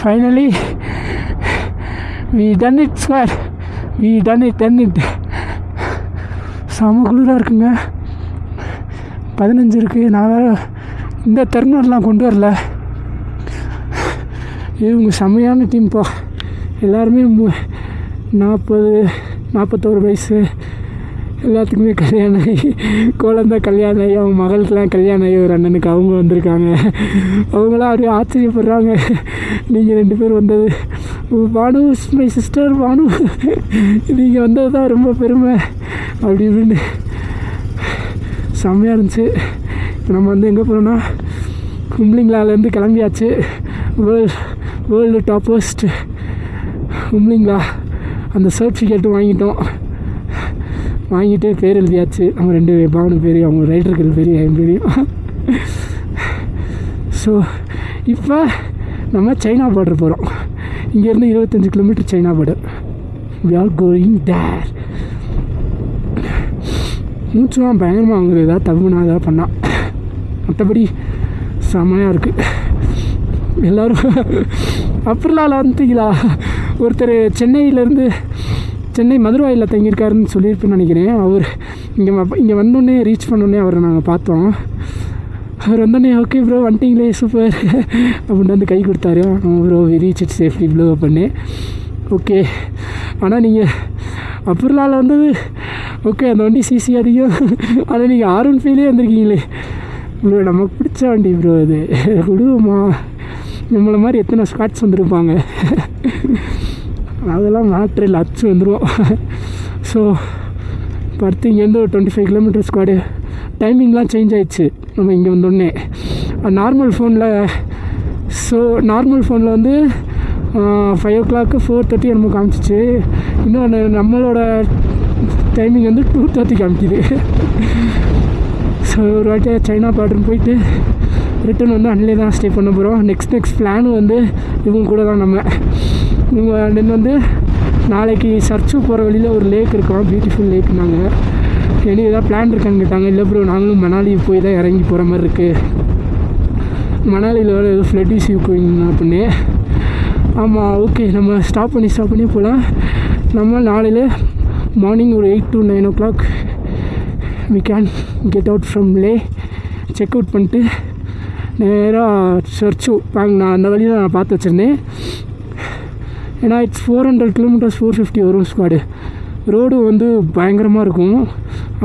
finally we done it squad we done it செம குளிராக இருக்குங்க 15 இருக்குது நான் வேறு இந்த தெர்மோலாம் கொண்டு வரல இவங்க செம்மையான டீம்ப்பா எல்லாருமே 40-41 வயசு எல்லாத்துக்குமே கல்யாணம் ஆகி குழந்த கல்யாணம் ஆகி அவங்க மகளுக்கெல்லாம் கல்யாணம் ஆகி ஒரு அண்ணனுக்கு அவங்க வந்திருக்காங்க அவங்களாம் அப்படியே ஆச்சரியப்படுறாங்க நீங்கள் 2 பேர் வந்தது பானு மை சிஸ்டர் பானு நீங்கள் வந்தது தான் ரொம்ப பெருமை அப்படி இப்படின்னு செம்மையாக இருந்துச்சு இப்போ நம்ம வந்து எங்கே போகிறோன்னா கும்ளிங்களாலேருந்து கிளம்பியாச்சு வேர்ல்டு டாப்பஸ்ட் கும்ளிங்களா அந்த சர்டிஃபிகேட்டும் வாங்கிட்டு பேர் எழுதியாச்சு நம்ம 2 பானு பேர் அவங்க ரைடர்கள் பேர் என் பேரையும் ஸோ இப்போ நம்ம சைனா பார்டர் போகிறோம் இங்கேருந்து 25 kilometre China border we are going there மூச்சுலாம் பயங்கரமாக வாங்குறது ஏதாவது தகுனா ஏதாவது பண்ணால் மற்றபடி செம்மையாக இருக்குது எல்லோரும் அப்புறம்லாம் வந்துட்டீங்களா ஒருத்தர் சென்னை மதுரவாயில் தங்கியிருக்காருன்னு சொல்லியிருப்பேன்னு நினைக்கிறேன் அவர் இங்கே வந்தோடனே ரீச் பண்ணோடனே அவரை நாங்கள் பார்த்தோம் அவர் வந்தோடனே ஓகே ப்ரோ வந்துட்டிங்களே சூப்பர் அப்படின்னு வந்து கை கொடுத்தாரு ப்ரோ ரீச் இட் சேஃப்லி ப்ளோ பண்ணேன் ஓகே ஆனால் நீங்கள் அப்புறம்லால் வந்தது ஓகே அந்த வண்டி சிசி அதிகம் ஆனால் நீங்கள் R15 வந்திருக்கீங்களே ப்ரோ நமக்கு பிடிச்ச வண்டி ப்ரோ அது விடுவோமா நம்மளை மாதிரி எத்தனை ஸ்காட்ஸ் வந்திருப்பாங்க அதெல்லாம் மேட்ரு இல்லை அச்சு வந்துடுவோம் ஸோ இப்போ அடுத்து இங்கேருந்து ஒரு 25 கிலோமீட்டர் ஸ்குவாடு டைமிங்லாம் சேஞ்ச் ஆகிடுச்சு நம்ம இங்கே வந்தோடனே நார்மல் ஃபோனில் வந்து 5 o'clock 4:30 நம்ம காமிச்சிச்சு இன்னும் நம்மளோட டைமிங் வந்து 2:30 காமிக்குது ஸோ ஒரு வாட்டி சைனா பார்டர் போயிட்டு ரிட்டன் வந்து அன்னிலே தான் ஸ்டே பண்ண போகிறோம் நெக்ஸ்ட் பிளானும் வந்து இவங்க கூட தான் இவங்க வந்து நாளைக்கு சர்ச்சு போகிற வழியில் ஒரு லேக் இருக்கோம் பியூட்டிஃபுல் லேக்குனாங்க எனக்கு ஏதாவது பிளான் இருக்கான்னு கேட்டாங்க இல்லை ப்ரோ நாங்களும் மணாலி போய் தான் இறங்கி போகிற மாதிரி இருக்குது மணாலியில் வேறு ஏதோ ஃப்ளட் இஷ்யூ கோயிங் அப்படின்னு ஆமாம் ஓகே நம்ம ஸ்டாப் பண்ணி போகலாம் நம்ம நாளையில் மார்னிங் ஒரு 8 to 9 o'clock we can get out from Leh check out பண்ணிட்டு நேராக சர்ச்சு நான் அந்த வழியில் நான் பார்த்து வச்சுருந்தேன் ஏன்னா இட்ஸ் 400 kilometers 450 வரும் ஸ்குவாடு ரோடு வந்து பயங்கரமாக இருக்கும்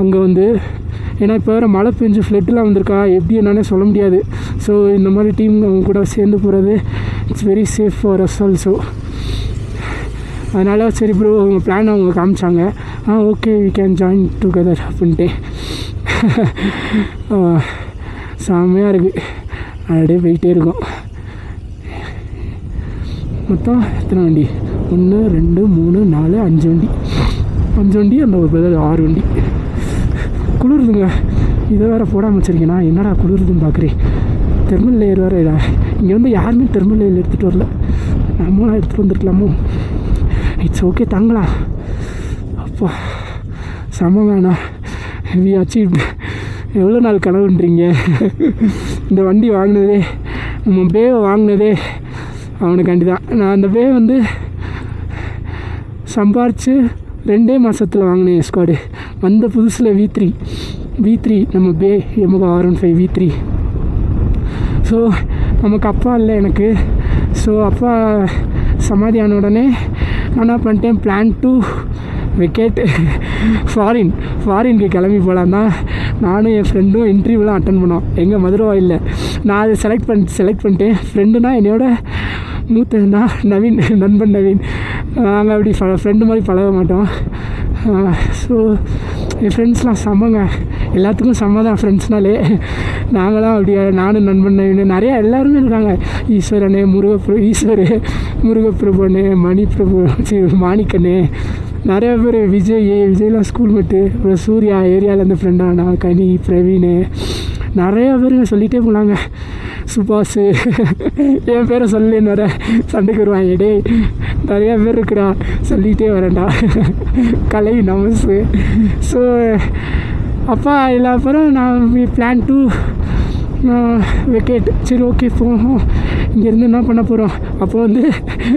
அங்கே வந்து ஏன்னா இப்போ வேறு மழை பெஞ்சு ஃப்ளட்டுலாம் வந்திருக்கா எப்படி என்னன்னே சொல்ல முடியாது ஸோ இந்த மாதிரி டீம் அவங்க கூட சேர்ந்து போகிறது it's very safe for us also அதனால் சரி ப்ரோ அவங்க பிளான் அவங்க காமிச்சாங்க okay we can join together அப்படின்ட்டு செம்மையாக இருக்குது அப்படியே போயிட்டே இருக்கும் மொத்தம் எத்தனை வண்டி 1 2 3 4 5 வண்டி அந்த ஒரு 6 வண்டி குளிருதுங்க இதை வேறு போடாமல் வச்சுருக்கேன்னா என்னடா குளிருதுன்னு பார்க்குறேன் தெர்மல் லேயர் வேறு இங்கே வந்து யாருமே தெர்மல் லேயர் எடுத்துகிட்டு வரல நம்மளாம் எடுத்துகிட்டு வந்துருக்கலாமோ இட்ஸ் ஓகே தாங்கலாம் அப்பா செம வேணாம் வி அச்சீவ் எவ்வளோ நாள் கனவுன்றீங்க இந்த வண்டி வாங்கினதே நம்ம பேவை வாங்கினதே அவனுக்காண்டி தான் நான் அந்த பே வந்து சம்பாரித்து 2 மாதத்தில் வாங்கினேன் ஸ்குவாடு வந்த புதுசில் V3 நம்ம பே Yamaha R15 V3 ஸோ நமக்கு அப்பா இல்லை எனக்கு ஸோ அப்பா சமாதி ஆன உடனே நான் என்ன பண்ணிட்டேன், பிளான் டு வெக்கேட் ஃபாரினுக்கு கிளம்பி போகலாம் தான் நானும் என் ஃப்ரெண்டும் இன்டர்வியூலாம் அட்டன் பண்ணோம் எங்கள் மதுரை இல்லை. நான் அதை செலக்ட் பண்ணிட்டேன். ஃப்ரெண்டுனா என்னோட மூத்ததுன்னா நண்பன் நவீன். நாங்கள் அப்படி ஃப்ரெண்டு மாதிரி பழக மாட்டோம். ஸோ என் ஃப்ரெண்ட்ஸ்லாம் செம்மங்க, எல்லாத்துக்கும் செம்ம தான் ஃப்ரெண்ட்ஸ்னாலே. நாங்களாம் அப்படியே நானும் நண்பன் நவீன் நிறையா எல்லாருமே இருக்காங்க. ஈஸ்வரனே, முருகப்பிரபுனே, மணிப்பிரபு, மாணிக்கண்ணே, நிறையா பேர், விஜய்லாம் ஸ்கூல் மேட்டு, அப்புறம் சூர்யா ஏரியாவிலேருந்து ஃப்ரெண்டானா, கனி, பிரவீன், நிறையா பேருங்க சொல்லிகிட்டே போனாங்க. சுபாஷு என் பேரை சொல்லேன்னு வர சண்டைக்கு வருவாங்க. டே நிறையா பேர் இருக்குடா சொல்லிகிட்டே வரேன்டா. கலை நமசு. ஸோ அப்பா எல்லா அப்புறம் நான் பிளான் டு வெக்கேட். சரி ஓகே போகும். இங்கேருந்து என்ன பண்ண போகிறோம். அப்போ வந்து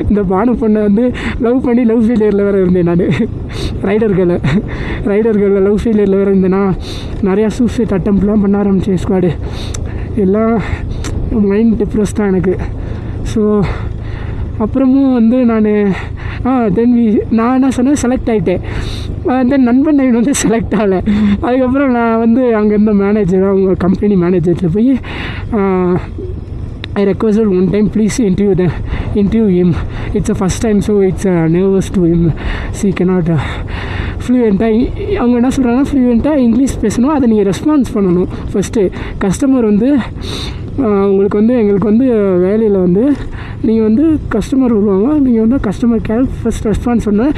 இந்த பானு பொண்ணை வந்து லவ் ஃபெயிலியரில் வேறு இருந்தேன் நான். ரைடர்களில் லவ் ஃபெயிலியரில் வேறு இருந்தேன்னா நிறையா சூசைட் அட்டம்ப்ட்லாம் பண்ண ஆரம்பித்தேன். ஸ்குவாடு எல்லாம் மைண்ட் டிப்ரெஸ் தான் எனக்கு. ஸோ அப்புறமும் வந்து நான் என்ன சொன்னேன், செலக்ட் ஆகிட்டேன். தென் நண்பன் நவீன் வந்து செலக்ட் ஆகலை. அதுக்கப்புறம் நான் வந்து அங்கே இருந்த மேனேஜர், அவங்க கம்பெனி மேனேஜர்கிட்ட போய் I requested one time, please interview him. It's a first time, so it's nervous to him. So he cannot ஃப்ளூயண்ட்டாக அவங்க என்ன சொல்கிறாங்கன்னா, ஃப்ளூயண்ட்டாக இங்கிலீஷ் பேசணும், அதை நீங்கள் ரெஸ்பான்ஸ் பண்ணணும். ஃபஸ்ட்டு கஸ்டமர் வந்து எங்களுக்கு வந்து வேலையில் வந்து நீங்கள் வந்து கஸ்டமர் வருவாங்க, நீங்கள் வந்து கஸ்டமர் கேர் ஃபஸ்ட் ரெஸ்பான்ஸ் பண்ணேன்.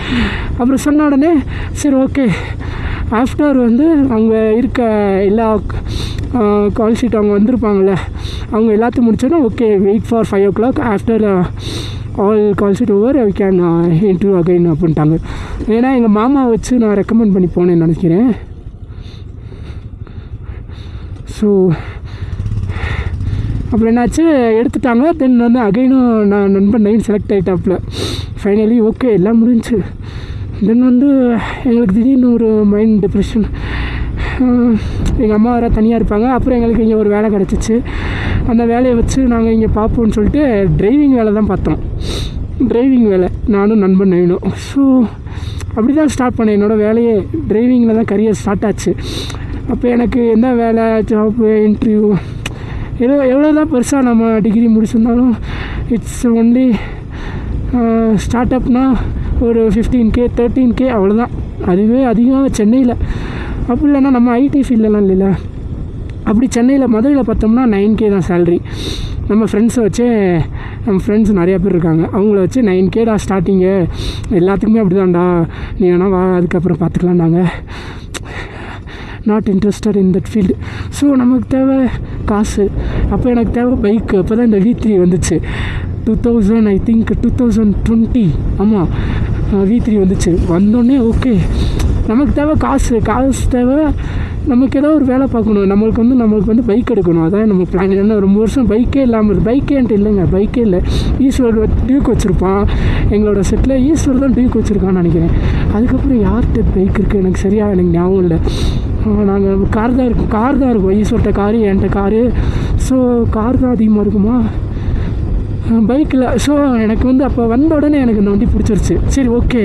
அப்புறம் சொன்ன உடனே சரி ஓகே. ஆஃப்டர் வந்து அங்கே இருக்க எல்லா கால் ஷீட் அவங்க வந்திருப்பாங்கள்ல, அவங்க எல்லாத்தையும் முடிச்சோன்னா okay, wait for 5 o'clock. After all call sheet over we can interview again அப்படின்ட்டாங்க. ஏன்னா எங்கள் மாமா வச்சு நான் ரெக்கமெண்ட் பண்ணி போனேன்னு நினைக்கிறேன். ஸோ அப்புறம் என்னாச்சு, எடுத்துட்டாங்க. தென் வந்து அகைனும் நான் நண்பன் நவீன் செலக்ட் ஆகிட்டாப்புல. ஃபைனலி ஓகே, எல்லாம் முடிஞ்சு. தென் வந்து எங்களுக்கு திடீர்னு ஒரு மைண்ட் டிப்ரெஷன். எங்கள் அம்மா வேறு தனியாக இருப்பாங்க. அப்புறம் எங்களுக்கு இங்கே ஒரு வேலை கிடச்சிச்சு. அந்த வேலையை வச்சு நாங்கள் இங்கே பார்ப்போம்னு சொல்லிட்டு டிரைவிங் வேலை தான் பார்த்தோம். டிரைவிங் வேலை நானும் நண்பன் நவீனும். ஸோ அப்படி தான் ஸ்டார்ட் பண்ணேன் என்னோடய வேலையே. டிரைவிங்கில் தான் கரியர் ஸ்டார்ட் ஆச்சு. அப்போ எனக்கு என்ன வேலை, ஜாப்பு, இன்டர்வியூ, எவ்வளோ தான் பெருசாக நம்ம டிகிரி முடிச்சிருந்தாலும் இட்ஸ் ஒன்லி ஸ்டார்ட் அப்னா ஒரு 15K 13K அவ்வளோதான். அதுவே அதிகமாக சென்னையில். அப்படி இல்லைன்னா நம்ம ஐடி ஃபீல்டெலாம் இல்லைல்ல. அப்படி சென்னையில் மதுரையில் பார்த்தோம்னா 9K தான் சேல்ரி. நம்ம ஃப்ரெண்ட்ஸை வச்சு, நம்ம ஃப்ரெண்ட்ஸ் நிறையா பேர் இருக்காங்க, அவங்கள வச்சு 9K தான் ஸ்டார்டிங்கு. எல்லாத்துக்குமே அப்படி தான்டா, நீ வேணால் வா, அதுக்கப்புறம் பார்த்துக்கலாம்னாங்க. Not interested in that field. So நமக்கு தேவை காசு. அப்போ எனக்கு தேவை பைக்கு. அப்போ தான் இந்த V3 வந்துச்சு. 2020 ஆமாம், V3 வந்துச்சு. வந்தோடனே ஓகே, நமக்கு தேவை காசு தேவை. நமக்கு ஏதோ ஒரு வேலை பார்க்கணும். நம்மளுக்கு வந்து பைக் எடுக்கணும். அதான் நம்ம பிளான். என்ன ரொம்ப வருஷம் பைக்கே இல்லாமல் இருக்குது. பைக்கேன்ட்டு இல்லைங்க, பைக்கே இல்லை. ஈஸ்வர் டியூக் வச்சுருப்பான் எங்களோட செட்டில். ஈஸ்வர் தான் டியூக் வச்சுருக்கான்னு நினைக்கிறேன். அதுக்கப்புறம் யார்கிட்ட பைக் இருக்குது எனக்கு ஞாபகம் இல்லை. நாங்கள் கார் தான் இருக்கும். ஈஸ்வர்கிட்ட காரு, என்கிட்ட காரு. ஸோ கார் தான் அதிகமாக இருக்குமா பைக்கில். ஸோ எனக்கு வந்து அப்போ வந்த உடனே எனக்கு இந்த வண்டி பிடிச்சிருச்சு. சரி ஓகே,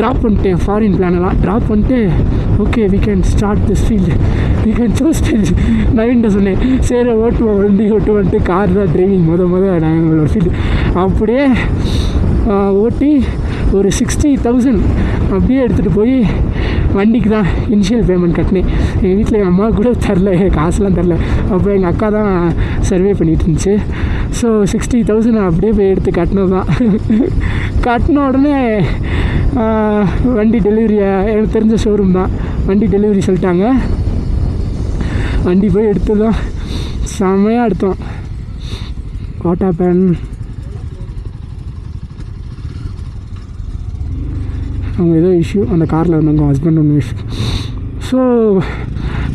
ட்ராப் பண்ணிட்டேன். ஃபாரின் பிளானெல்லாம் ட்ராப் பண்ணிட்டு okay, we can start this field, we can choose. நவீன்ட்ட சொன்னேன், சரி வண்டி ஓட்டுவன்ட்டு கார் தான் டிரைவிங் நான் எங்களோட ஃபீல்டு. அப்படியே ஓட்டி ஒரு 60,000 அப்படியே எடுத்துகிட்டு போய் வண்டிக்கு தான் இனிஷியல் பேமெண்ட் கட்டினேன். எங்கள் வீட்டில் எங்கள் அம்மா கூட தரல, காசுலாம் தரல. அப்போ எங்கள் அக்கா தான் சர்வே பண்ணிகிட்டு இருந்துச்சு. ஸோ 60,000 அப்படியே போய் எடுத்து கட்டினது தான். கட்டின உடனே வண்டி டெலிவரியை, எனக்கு தெரிஞ்ச ஷோரூம் தான், வண்டி டெலிவரி சொல்லிட்டாங்க. வண்டி போய் எடுத்து தான் செம்மையாக எடுத்தோம். கோட்டா பேன் அவங்க ஏதோ இஷ்யூ, அந்த காரில் இருந்தாங்க ஹஸ்பண்ட் ஒன்று இஷ்யூ. ஸோ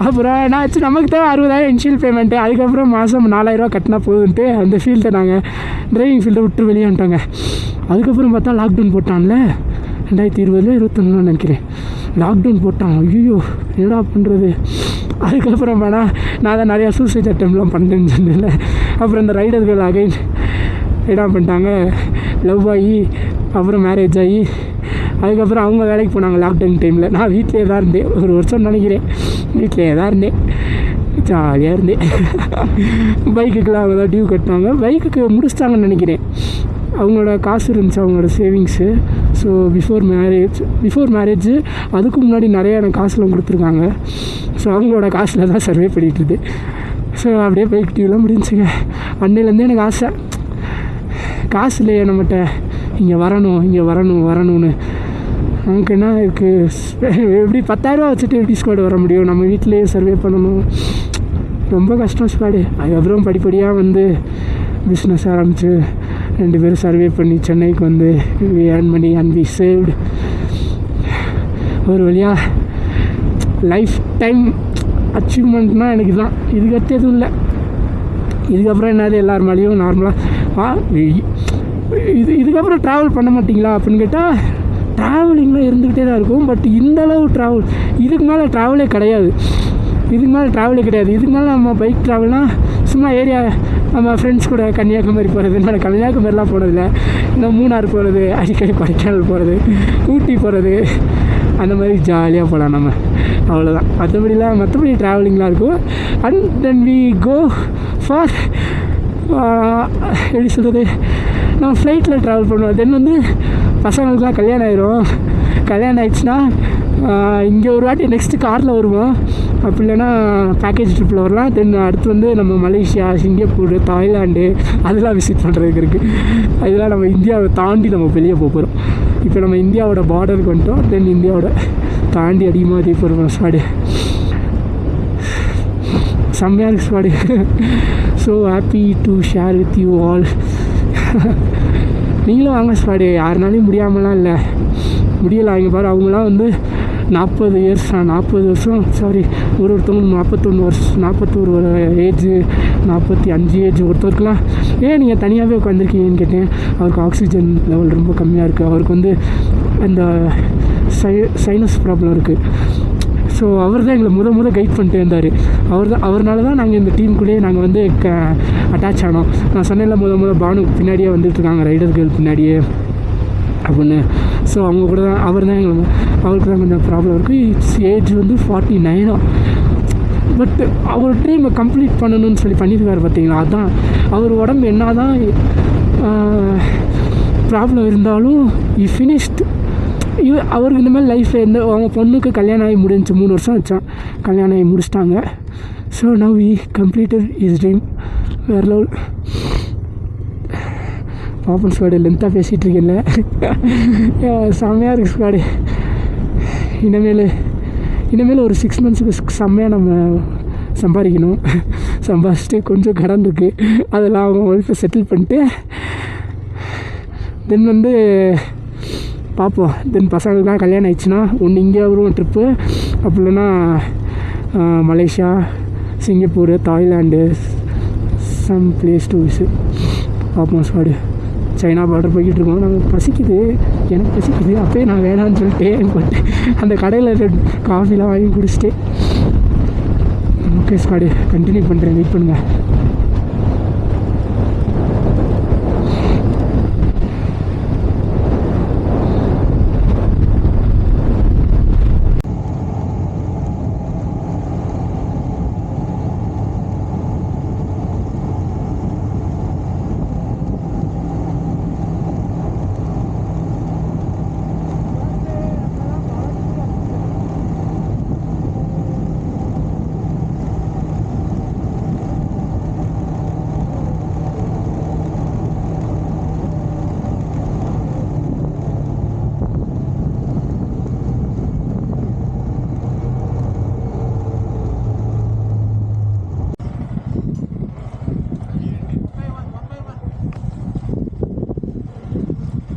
அப்புறம் என்னாச்சு, நமக்கு தேவை 60,000 இனிஷியல் பேமெண்ட்டு. அதுக்கப்புறம் மாதம் 4,000 கட்டினா போதுன்ட்டு அந்த ஃபீல்டை நாங்கள் டிரைவிங் ஃபீல்டை விட்டு வெளியே வந்துட்டோங்க. அதுக்கப்புறம் பார்த்தா லாக்டவுன் போட்டான்ல, 2020 21 நினைக்கிறேன். லாக்டவுன் போட்டான். ஐயோ என்னடா பண்ணுறது. அதுக்கப்புறம் வேணால் நான் தான் நிறையா சூசைட் அட்டம்ப்ட்லாம் பண்ணுறேன்னு சொன்னேன்ல. அப்புறம் இந்த ரைடர்கள் அகைன் என்ன பண்ணிட்டாங்க, லவ் ஆகி அப்புறம் மேரேஜ் ஆகி அதுக்கப்புறம் அவங்க வேலைக்கு போனாங்க லாக்டவுன் டைமில். நான் வீட்டிலே தான் இருந்தேன், ஒரு வருஷம் நினைக்கிறேன் வீட்டிலே தான் இருந்தேன், ஜாலியாக இருந்தேன். பைக்குக்கெலாம் அவங்க தான் டியூ கட்டினாங்க, பைக்குக்கு முடிச்சிட்டாங்கன்னு நினைக்கிறேன். அவங்களோட காசு இருந்துச்சு, அவங்களோட சேவிங்ஸு. ஸோ பிஃபோர் மேரேஜ் அதுக்கு முன்னாடி நிறையா எனக்கு காசுலாம் கொடுத்துருக்காங்க. ஸோ அவங்களோட காசில் தான் சர்வே பண்ணிகிட்டு. ஸோ அப்படியே பைக் டியூலாம் முடிஞ்சுங்க. அன்னையிலேருந்து எனக்கு ஆசை, காசு இல்லையே நம்மகிட்ட, இங்கே வரணும்னு. நமக்கு என்ன இருக்குது, எப்படி 10,000 வச்சுட்டு எப்படி ஸ்குவாடு வர முடியும், நம்ம வீட்டிலேயே சர்வே பண்ணணும், ரொம்ப கஷ்டம் ஸ்குவாடு. அதுக்கப்புறம் படிப்படியாக வந்து பிஸ்னஸ் ஆரம்பித்து 2 பேரும் சர்வே பண்ணி சென்னைக்கு வந்து ஏர்ன் பண்ணி அண்ட் வி சேவ்டு. ஒரு வழியாக லைஃப் டைம் அச்சீவ்மெண்ட்னால் எனக்கு தான், இதுக்கடுத்து எதுவும் இல்லை. இதுக்கப்புறம் என்னது எல்லார் மேலேயும் நார்மலாக இதுக்கப்புறம் ட்ராவல் பண்ண மாட்டிங்களா அப்படின்னு கேட்டால் ட்ராவலிங்லாம் இருந்துக்கிட்டே தான் இருக்கும். பட் இந்தளவு ட்ராவல் இதுக்கு மேலே ட்ராவலே கிடையாது. இதுக்கு மேலே நம்ம பைக் ட்ராவல்னால் சும்மா ஏரியா நம்ம ஃப்ரெண்ட்ஸ் கூட கன்னியாகுமரி போகிறது, நான் கன்னியாகுமரிலாம் போனதில்லை, இன்னும் மூணார் போகிறது, அடிக்கடி கொடைக்கானல் போகிறது, ஊட்டி போகிறது, அந்த மாதிரி ஜாலியாக போகலாம் நம்ம, அவ்வளோதான். மற்றபடி ட்ராவலிங்லாம் இருக்கும். And then we go for எப்படி சொல்கிறது, நம்ம ஃப்ளைட்டில் ட்ராவல் பண்ணுவோம். தென் வந்து பசங்களுக்குலாம் கல்யாணம் ஆயிடுச்சுன்னா இங்கே ஒரு வாட்டி நெக்ஸ்ட்டு காரில் வருவோம், அப்படி இல்லைன்னா பேக்கேஜ் ட்ரிப்பில் வரலாம். தென் அடுத்து வந்து நம்ம மலேசியா, சிங்கப்பூர், தாய்லாண்டு அதெல்லாம் விசிட் பண்ணுறதுக்கு இருக்குது. அதெல்லாம் நம்ம இந்தியாவை தாண்டி நம்ம வெளியே போகிறோம். இப்போ நம்ம இந்தியாவோட பார்டருக்கு வந்துட்டோம். தென் இந்தியாவோட தாண்டி அதிகமாக போகிறோம். ஸ்குவாடு செம்மையாக இருக்குது squad. So happy to share with you all. நீங்களும் வாங்க ஸ்குவாடு, யாருனாலையும் முடியாமலாம் இல்லை, முடியலை. இங்கே பாரு, அவங்களாம் வந்து 40 வருஷம் சாரி, ஒருத்தவங்க 41 ஏஜ், 45 ஏஜ். ஒருத்தருக்குலாம் நீங்கள் தனியாகவே உட்காந்துருக்கீங்கன்னு கேட்டேன். அவருக்கு ஆக்சிஜன் லெவல் ரொம்ப கம்மியாக இருக்குது. அவருக்கு வந்து இந்த சைனஸ் ப்ராப்ளம் இருக்குது. ஸோ அவர் தான் எங்களை முத கைட் பண்ணிட்டு இருந்தார். அவர்னால தான் நாங்கள் இந்த டீமுக்குள்ளேயே நாங்கள் வந்து அட்டாச் ஆனோம். நான் சொன்னேன்ல முத பானு பின்னாடியே வந்துட்டுருக்காங்க, ரைடர் கேர்ள் பின்னாடியே அப்படின்னு. ஸோ அவங்க கூட தான் அவருக்கு தான் கொஞ்சம் ப்ராப்ளம் இருக்குது. ஏஜ் வந்து 49. பட் அவர் ட்ரீமை கம்ப்ளீட் பண்ணணும்னு சொல்லி பண்ணியிருக்காரு பார்த்தீங்களா. அதுதான் அவர் உடம்பு என்ன தான் ப்ராப்ளம் இருந்தாலும் ஃபினிஷ்டு. அவருக்கு இந்த மாதிரி லைஃப்பில் அவங்க பொண்ணுக்கு கல்யாணம் ஆகி முடிஞ்சு 3 வருஷம் வச்சான், கல்யாணம் ஆகி முடிச்சிட்டாங்க. So now we completed is dream. வேறு லெவல். பாப்பன் ஸ்குவாடு லென்த்தாக பேசிகிட்டு இருக்கேன்ல, செம்மையாக இருக்குது ஸ்குவாடு. இனிமேல் ஒரு 6 மந்த்ஸுக்கு செம்மையாக நம்ம சம்பாதிக்கணும். சம்பாதிச்சுட்டு கொஞ்சம் கடன் இருக்குது, அதெல்லாம் அவங்க ஒய்ஃபை செட்டில் பண்ணிட்டு தென் வந்து பார்ப்போம். தென் பசங்களுக்குலாம் கல்யாணம் ஆயிடுச்சுன்னா ஒன்று இங்கே வருவோம் ட்ரிப்பு, அப்படி இல்லைன்னா Malaysia, Singapore, Thailand, some place to visit. பார்ப்போம் ஸ்குவாடு. சைனா பார்டர் போய்கிட்டு இருக்கோம். எனக்கு பசிக்குது. அப்போயே நான் வேணான்னு சொல்லிட்டேன். பட் அந்த கடையில் காஃபிலாம் வாங்கி குடிச்சிட்டேன். ஓகே ஸ்குவாடு, கண்டினியூ பண்ணுறேன், வெயிட் பண்ணுங்கள்.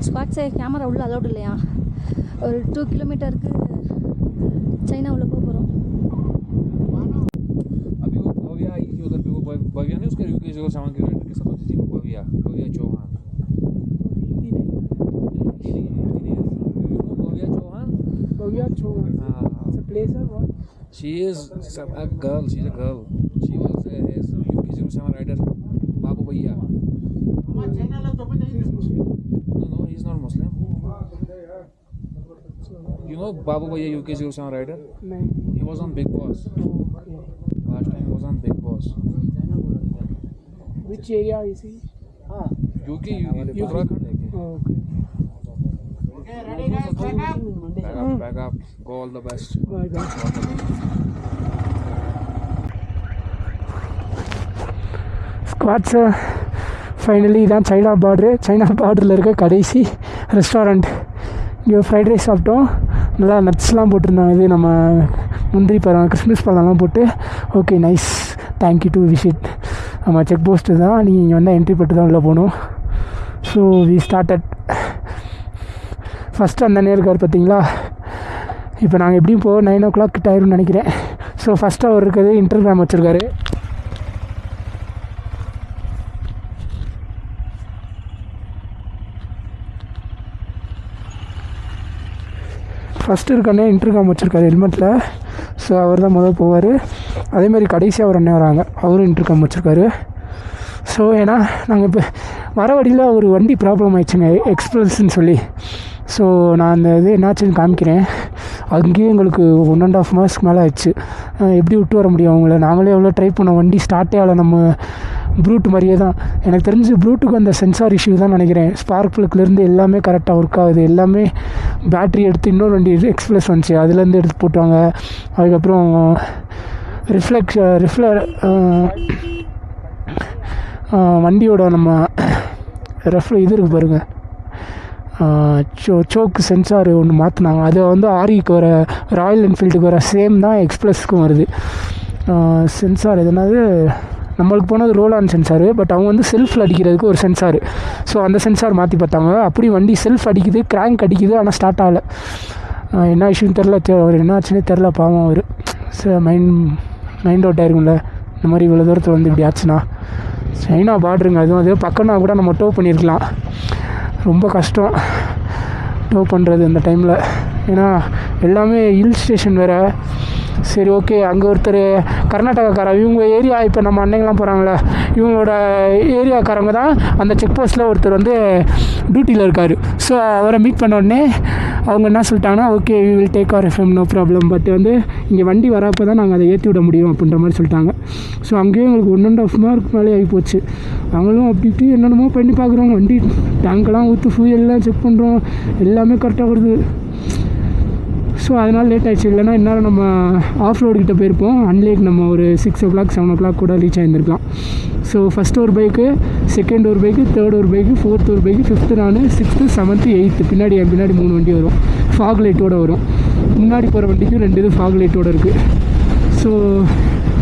ஸ்குவாட் சைடு கேமரா உள்ள அலௌட் இல்லையா? ஒரு 2 கிலோமீட்டருக்கு சைனா உள்ள போக போகிறோம். अभी वो भव्या आई थी उधर पे, वो भव्या नहीं उसका यूके जो सामान के राइडर के साथ होती थी, वो Bhavya Chauhan. Bhavya Chauhan. It's a place or what? She is a girl. She's a girl. She was a UK 07 rider, बाबू भैया. No, he's not Muslim. You know Babu Bhaiya UK 07 rider? नहीं. He was on Big Boss. Last time he was on Big Boss. Which area is he? UK, Uttarakhand. Oh, okay. Back up. Go all the best. Bye bye. Squats finally இதான் China பார்டரில் இருக்க கடைசி restaurant. இங்கே fried rice சாப்பிட்டோம். நல்லா நட்ஸ்லாம் போட்டிருந்தாங்க. இது நம்ம முந்திரி பழம் கிறிஸ்மஸ் பழம்லாம் போட்டு. Okay nice, thank you to visit. நம்ம செக் போஸ்ட்டு தான், நீங்கள் இங்கே வந்தால் என்ட்ரி போட்டு தான் உள்ளே போகணும். So we started. ஃபஸ்ட்டு அந்த இருக்கார் பார்த்தீங்களா. இப்போ நாங்கள் எப்படியும் 9 o'clock கிட்ட ஆயிரும்னு நினைக்கிறேன். ஸோ ஃபஸ்ட்டு அவர் இருக்கிறது இன்டர்கிராம் வச்சுருக்காரு. ஃபஸ்ட்டு இருக்கண்ணே இன்டர்காம் வச்சுருக்காரு ஹெல்மெட்டில். ஸோ அவர் தான் முதல் போவார். அதேமாதிரி கடைசியாக ஒரு அண்ணன் வராங்க, அவரும் இன்டர்காம் வச்சுருக்காரு. ஸோ ஏன்னா நாங்கள் இப்போ வர வழியில் ஒரு வண்டி ப்ராப்ளம் ஆயிடுச்சுங்க, எக்ஸ்பிரஸ்ன்னு சொல்லி. ஸோ நான் அந்த இது என்னாச்சுன்னு காமிக்கிறேன். அங்கேயும் எங்களுக்கு 1.5 months மேலே ஆயிடுச்சு. எப்படி விட்டு வர முடியும் அவங்கள? நாங்களே எவ்வளோ ட்ரை பண்ணோம், வண்டி ஸ்டார்ட்டே ஆகலை. நம்ம ப்ரூட் மாதிரியே தான். எனக்கு தெரிஞ்சு ப்ரூட்டுக்கு அந்த சென்சார் இஷ்யூ தான் நினைக்கிறேன். ஸ்பார்க் ப்ளக்லேருந்து எல்லாமே கரெக்டாக ஒர்க் ஆகுது. எல்லாமே பேட்ரி எடுத்து இன்னொரு வண்டி எக்ஸ்பிரஸ் வந்துச்சு, அதுலேருந்து எடுத்து போட்டாங்க. அதுக்கப்புறம் வண்டியோட நம்ம இது இருக்குது பாருங்கள், சோக்கு சென்சார் ஒன்று மாற்றினாங்க. அதை வந்து ஆரிக்கு வர, ராயல் என்ஃபீல்டுக்கு வர சேம் தான் எக்ஸ்பிரஸ்க்கும் வருது சென்சார். எதனாவது நம்மளுக்கு போனது ரோல் ஆன் சென்சாரு, பட் அவங்க வந்து செல்ஃபில் அடிக்கிறதுக்கு ஒரு சென்சார். ஸோ அந்த சென்சார் மாற்றி பார்த்தாங்க. அப்படி வண்டி செல்ஃப் அடிக்குது, கிராங்க் அடிக்குது, ஆனால் ஸ்டார்ட் ஆகலை. என்ன இஷ்யூன்னு தெரில, அவர் என்ன ஆச்சுன்னே தெரில. பாவம் அவர் மைண்ட் அவுட் ஆயிருக்கும்ல, இந்த மாதிரி இவ்வளோ தூரத்தில் வந்து இப்படி ஆச்சுன்னா. சைனா பார்டருங்க, அதுவும் அது பக்கம்னா கூட நம்ம டோ பண்ணியிருக்கலாம். ரொம்ப கஷ்டம் டோ பண்ணுறது இந்த டைமில். ஏன்னா எல்லாமே ஹில் ஸ்டேஷன் வேறு. சரி ஓகே, அங்கே ஒருத்தர் கர்நாடகாக்காரன், இவங்க ஏரியா, இப்போ நம்ம அன்னைங்கெலாம் போகிறாங்களே, இவங்களோட ஏரியாக்காரங்க தான் அந்த செக் போஸ்ட்டில் ஒருத்தர் வந்து டியூட்டியில் இருக்கார். ஸோ அவரை மீட் பண்ண உடனே அவங்க என்ன சொல்லிட்டாங்கன்னா, okay we will take our FM, no problem, but வந்து இங்கே வண்டி வரப்போ தான் நாங்கள் அதை ஏற்றி விட முடியும் அப்படின்ற மாதிரி சொல்லிட்டாங்க. ஸோ அங்கேயும் எங்களுக்கு 1.5 months மேலே ஆகி போச்சு. அவங்களும் அப்படி இப்படி என்னென்னமோ பண்ணி பார்க்குறோம். வண்டி டேங்கெல்லாம் ஊற்று, ஃபியூயெல்லாம் செக் பண்ணுறோம், எல்லாமே கரெக்டாக வருது. ஸோ அதனால் லேட் ஆகிடுச்சு. இல்லைனா இந்நேரம் நம்ம ஆஃப் ரோடு கிட்டே போயிருப்போம். அன்லேக் நம்ம ஒரு 6 o'clock 7 o'clock கூட ரீச் ஆகியிருந்துருக்கலாம். ஸோ ஃபஸ்ட்டு ஒரு பைக்கு, செகண்ட் ஒரு பைக்கு, தேர்ட் ஒரு பைக்கு, ஃபோர்த் ஒரு பைக்கு, 5th நான், 6th 7th 8th பின்னாடி 3 வண்டி வரும், ஃபாக் லைட்டோடு வரும். முன்னாடி போகிற வண்டிக்கும் 2 இது ஃபாக் லைட்டோடு இருக்குது. ஸோ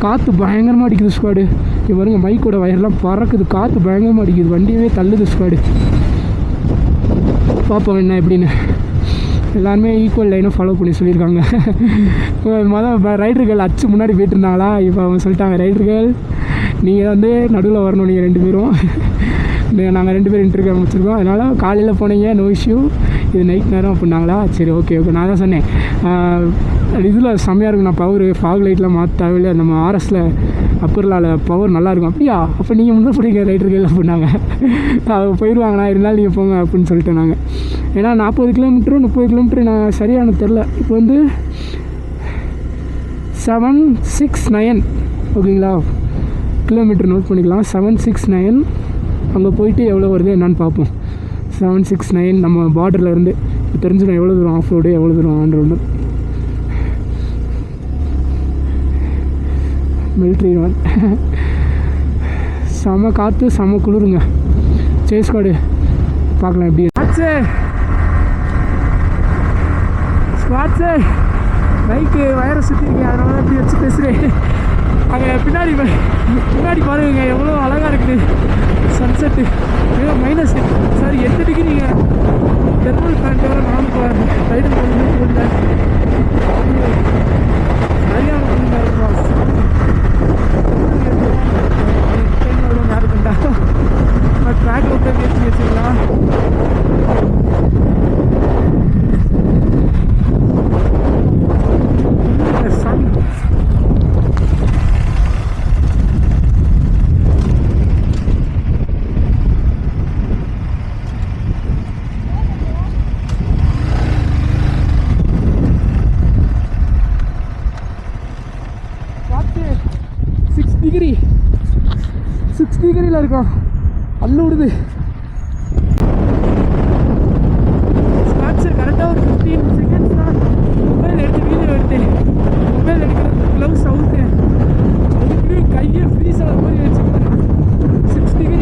காற்று பயங்கரமாக அடிக்குது ஸ்குவாடு. இங்கே பாருங்க, மைக்கோட வயர்லாம் பறக்குது, காற்று பயங்கரமாக அடிக்குது, வண்டியவே தள்ளுது ஸ்குவாடு. பார்ப்போம் என்ன எப்படின்னு. எல்லாருமே ஈக்குவல் லைனை ஃபாலோ பண்ணி சொல்லியிருக்காங்க. ரைடர்கள் அச்சு முன்னாடி போயிட்டு இருந்தாங்களா, இப்போ அவங்க சொல்லிட்டாங்க, ரைடர்கள் நீங்கள் வந்து நடுவில் வரணும், நீங்கள் 2 பேரும். நாங்கள் 2 பேரும் இன்டர்வியூ ஆரம்பிச்சிருக்கோம், அதனால் காலையில் போனீங்க நோ இஷ்யூ, இது நைட் நேரம் அப்படின்னாங்களா. சரி ஓகே நான் தான் சொன்னேன், இதில் செம்மையாக இருக்கும், நான் பவர் ஃபாக் லைட்லாம் மாற்ற தேவையில்லை, நம்ம ஆர்எஸில் அப்பர்லாவில் பவர் நல்லாயிருக்கும். அப்படியா, அப்போ நீங்கள் முன்னே பிடிக்க ரைடர்கள் அப்படின்னாங்க. அவங்க போயிடுவாங்கண்ணா, இருந்தாலும் நீங்கள் போங்க அப்படின்னு சொல்லிட்டு நாங்கள். ஏன்னா 40 kilometer 30 kilometer நான் சரியான தெரில. இப்போ வந்து 769 ஓகேங்களா, கிலோமீட்டர் நோட் பண்ணிக்கலாம். 769 அங்கே போயிட்டு எவ்வளோ வருது என்னான்னு பார்ப்போம். 769 நம்ம பார்டரில் இருந்து தெரிஞ்சிடும் எவ்வளோ தூரம் ஆஃப் ரோடு, எவ்வளோ தூரம் ஆன் ரோடு. மிலிட்ரி ஒன் செம காற்று, செம குளிருங்க. சேஸ்காடு பார்க்கலாம் எப்படி. ஸ்குவாட்ஸு பைக்கு வயரை சுற்றிருக்கேன், அதனால எப்படி வச்சு பேசுகிறேன். அங்கே பின்னாடி பாருங்க எவ்வளோ அழகாக இருக்குது சன்செட்டு. -, Sorry 8 degree. தெர்மல் பேண்ட்டோட நான் ரைடு போடல, சரியான யாருக்குண்டா ட்ராக் விட்டு பேசி வச்சுக்கலாம். டிகிரி 6 டிகிரியில் இருக்கோம். அல்ல விடுது. ஸ்பாட்ஸு கரெக்டாக ஒரு 15 செகண்ட்ஸ் தான் மொபைல் எடுத்து வீடியோ எடுத்தேன். மொபைல் எடுக்கிறது க்ளவுஸ் அவுத்து அதுக்கு கையை ஃப்ரீஸ் ஆகிற மாதிரி வச்சுக்கிறேன். 6 degree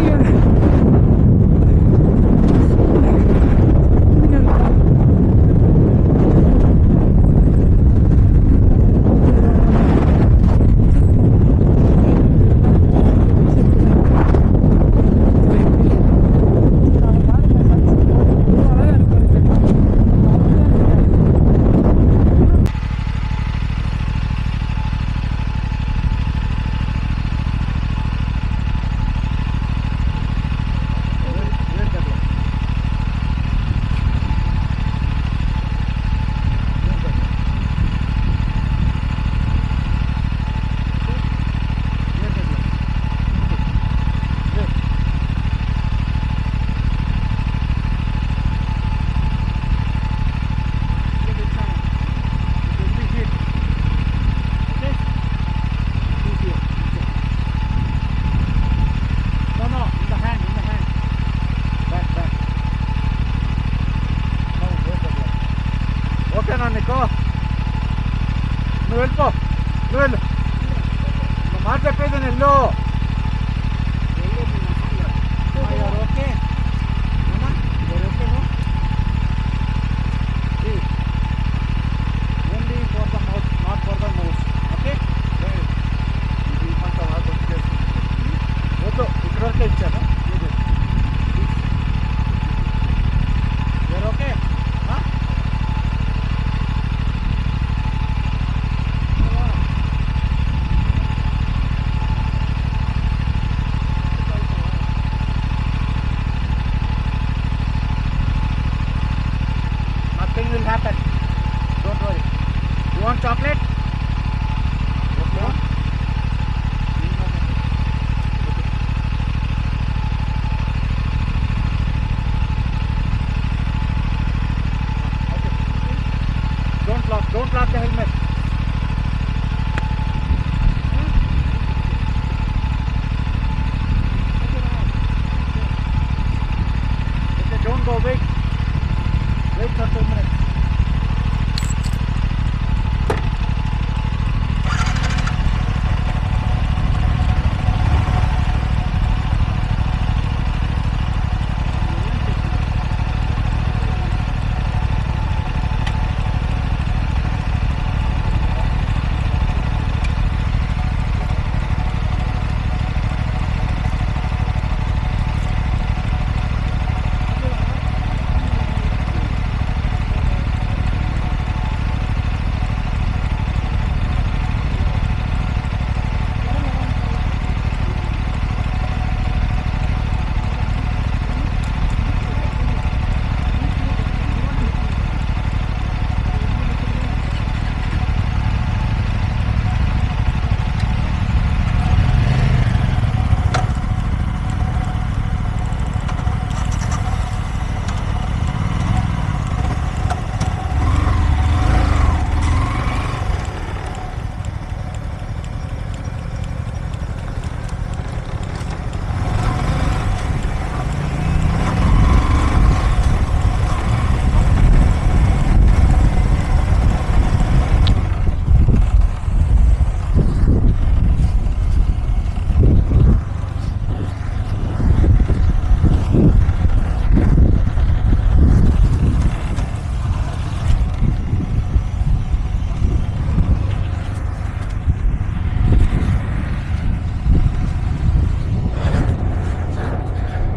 Don't lock the helmet. Okay, don't go. Wait for 2 minutes.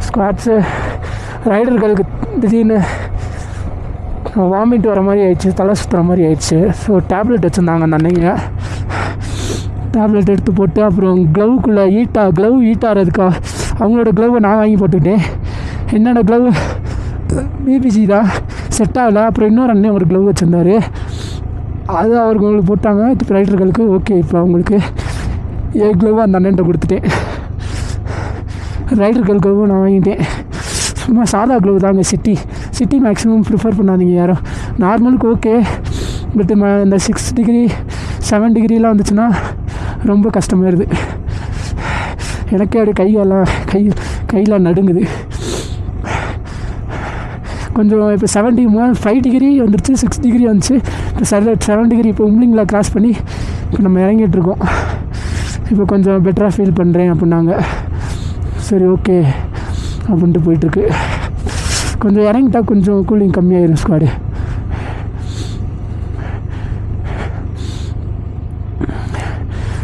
Squats ரைடர்களுக்கு திடீர்னு வாமிட் வர மாதிரி ஆயிடுச்சு, தலை சுற்றுற மாதிரி ஆயிடுச்சு. ஸோ டேப்லெட் வச்சுருந்தாங்க அந்த அன்னைங்க. டேப்லெட் எடுத்து போட்டு அப்புறம் க்ளவுக்குள்ளே க்ளவ் ஹீட்டாகிறதுக்கா அவங்களோட க்ளவை நான் வாங்கி போட்டுக்கிட்டேன். என்னோடய க்ளவ் பிபிசி தான் செட் ஆகலை. அப்புறம் இன்னொரு அண்ணன் ஒரு க்ளவ் வச்சுருந்தார், அது அவர்களுக்கு போட்டாங்க ரைடர்களுக்கு. ஓகே, இப்போ அவங்களுக்கு க்ளவ் அந்த அண்ணன்ட்ட கொடுத்துட்டேன். ரைடர்கள் க்ளவும் நான் வாங்கிட்டேன். சும்மா சாதா க்ளவ் தாங்க. சிட்டி மேக்ஸிமம் ப்ரிஃபர் பண்ணாதீங்க யாரும். நார்மலுக்கு ஓகே, பட் இந்த 6 டிகிரி 7 டிகிரிலாம் வந்துச்சுன்னா ரொம்ப கஷ்டமாயிருது. எனக்கே அப்படியே கையெல்லாம் நடுங்குது. கொஞ்சம் இப்போ 5 டிகிரி வந்துருச்சு, 6 டிகிரி வந்துச்சு. இப்போ 7 டிகிரி இப்போ உம்லிங்கில் கிராஸ் பண்ணி இப்போ நம்ம இறங்கிட்டுருக்கோம். இப்போ கொஞ்சம் பெட்டராக ஃபீல் பண்ணுறேன் அப்படின்னாங்க. சரி ஓகே அப்படின்ட்டு போயிட்டுருக்கு. கொஞ்சம் இறங்கிட்டா கொஞ்சம் கூலிங் கம்மியாயிரும் ஸ்குவாடு.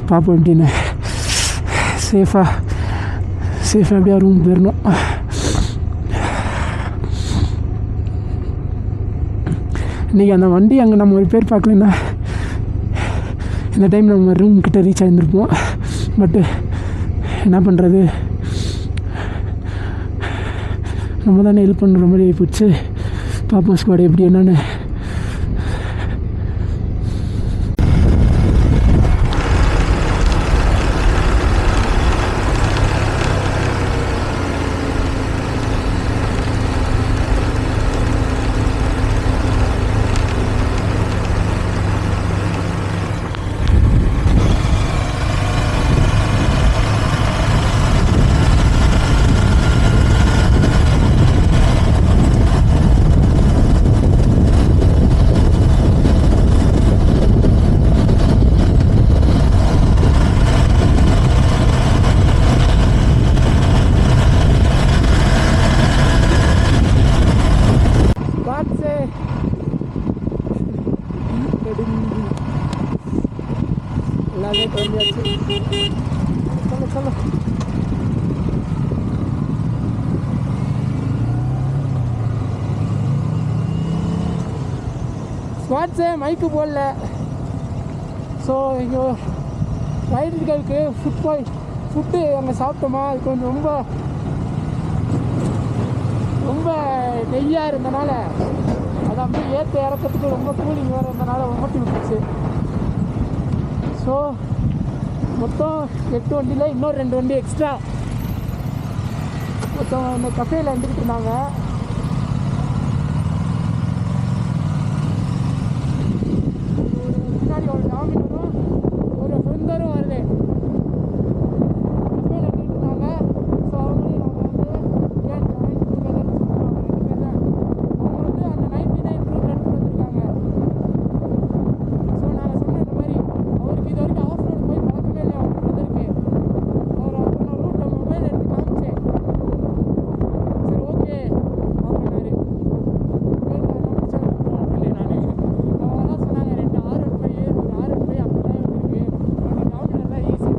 பார்ப்போம் எப்படின்னு. சேஃபாக அப்படியே ரூம் போயிடணும். இன்றைக்கி அந்த வண்டி அங்கே நம்ம ஒரு பேர் பார்க்கலன்னா இந்த டைம் நம்ம ரூம் கிட்டே ரீச் ஆகிருந்துருப்போம். பட்டு என்ன பண்ணுறது, நம்ம தானே ஹெல்ப் பண்ணுற மாதிரி ஆகிப்போச்சு. பார்ப்போம் ஸ்குவாட் எப்படி என்னென்னு. எல்லாமே குறைஞ்சாச்சு. சொல்ல ஸ்குவாட்ஸு மைக்கு போடல. ஸோ இங்கே ரைடர்களுக்கு ஃபுட்டு அங்கே சாப்பிட்டோமா, அது கொஞ்சம் ரொம்ப நெய்யாக இருந்தனால அது அப்படியே ஏற்ற இறக்கத்துக்கு ரொம்ப கூலிங் வேறு இருந்தனால உமட்டி விட்டுச்சு. ஸோ மொத்தம் 8 வண்டியில் இன்னொரு 2 வண்டி எக்ஸ்ட்ரா மொத்தம் இந்த கஃபேயில் இருந்துக்கிட்டு இருந்தாங்க. முன்னாடி ஒரு டாமினரும் ஒரு ஃப்ரெண்டரும் வருது. கஃபேயில் இருந்துக்கிட்டு இருந்தாங்க. ஸோ அவங்களையும் நாங்கள் ஏன் ஜாயின் டுகெதர்னு சொல்லுவாங்க. 2 பேர் தான். அவங்க அந்த 99 ரூட் எடுத்து வந்திருக்காங்க. ஸோ நாங்கள் சொன்ன இந்த மாதிரி அவருக்கு இது வரைக்கும் ஆஃப் ரோடு போய் பழக்கமே இல்லை. அவர் பிரதருக்கு அவர் சொன்ன ரூட் நம்ம மொபைல் எடுத்து காமிச்சேன். சரி ஓகே பண்ணாரு. அவங்களாம் சொன்னாங்க 2 R15 ஒரு R15 அப்படி தான் இருக்குது. 2 டாமினர் தான் ஈஸி.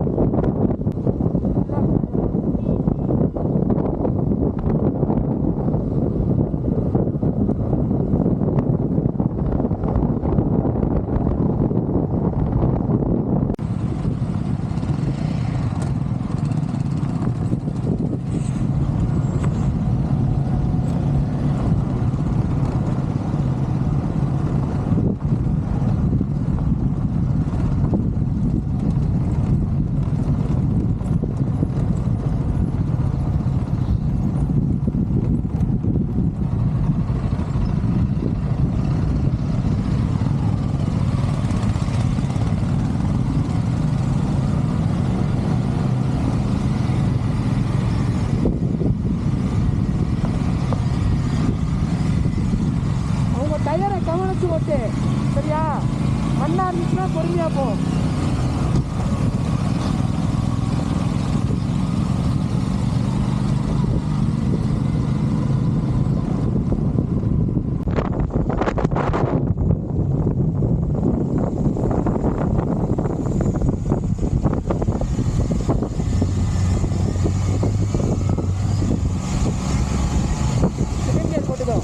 அவங்க டயரை கவனிச்சு ஓட்டு, சரியா? மண்ணா இருந்துச்சுன்னா பொறுமையா போ. செகண்ட் கியர் போட்டுக்கோ.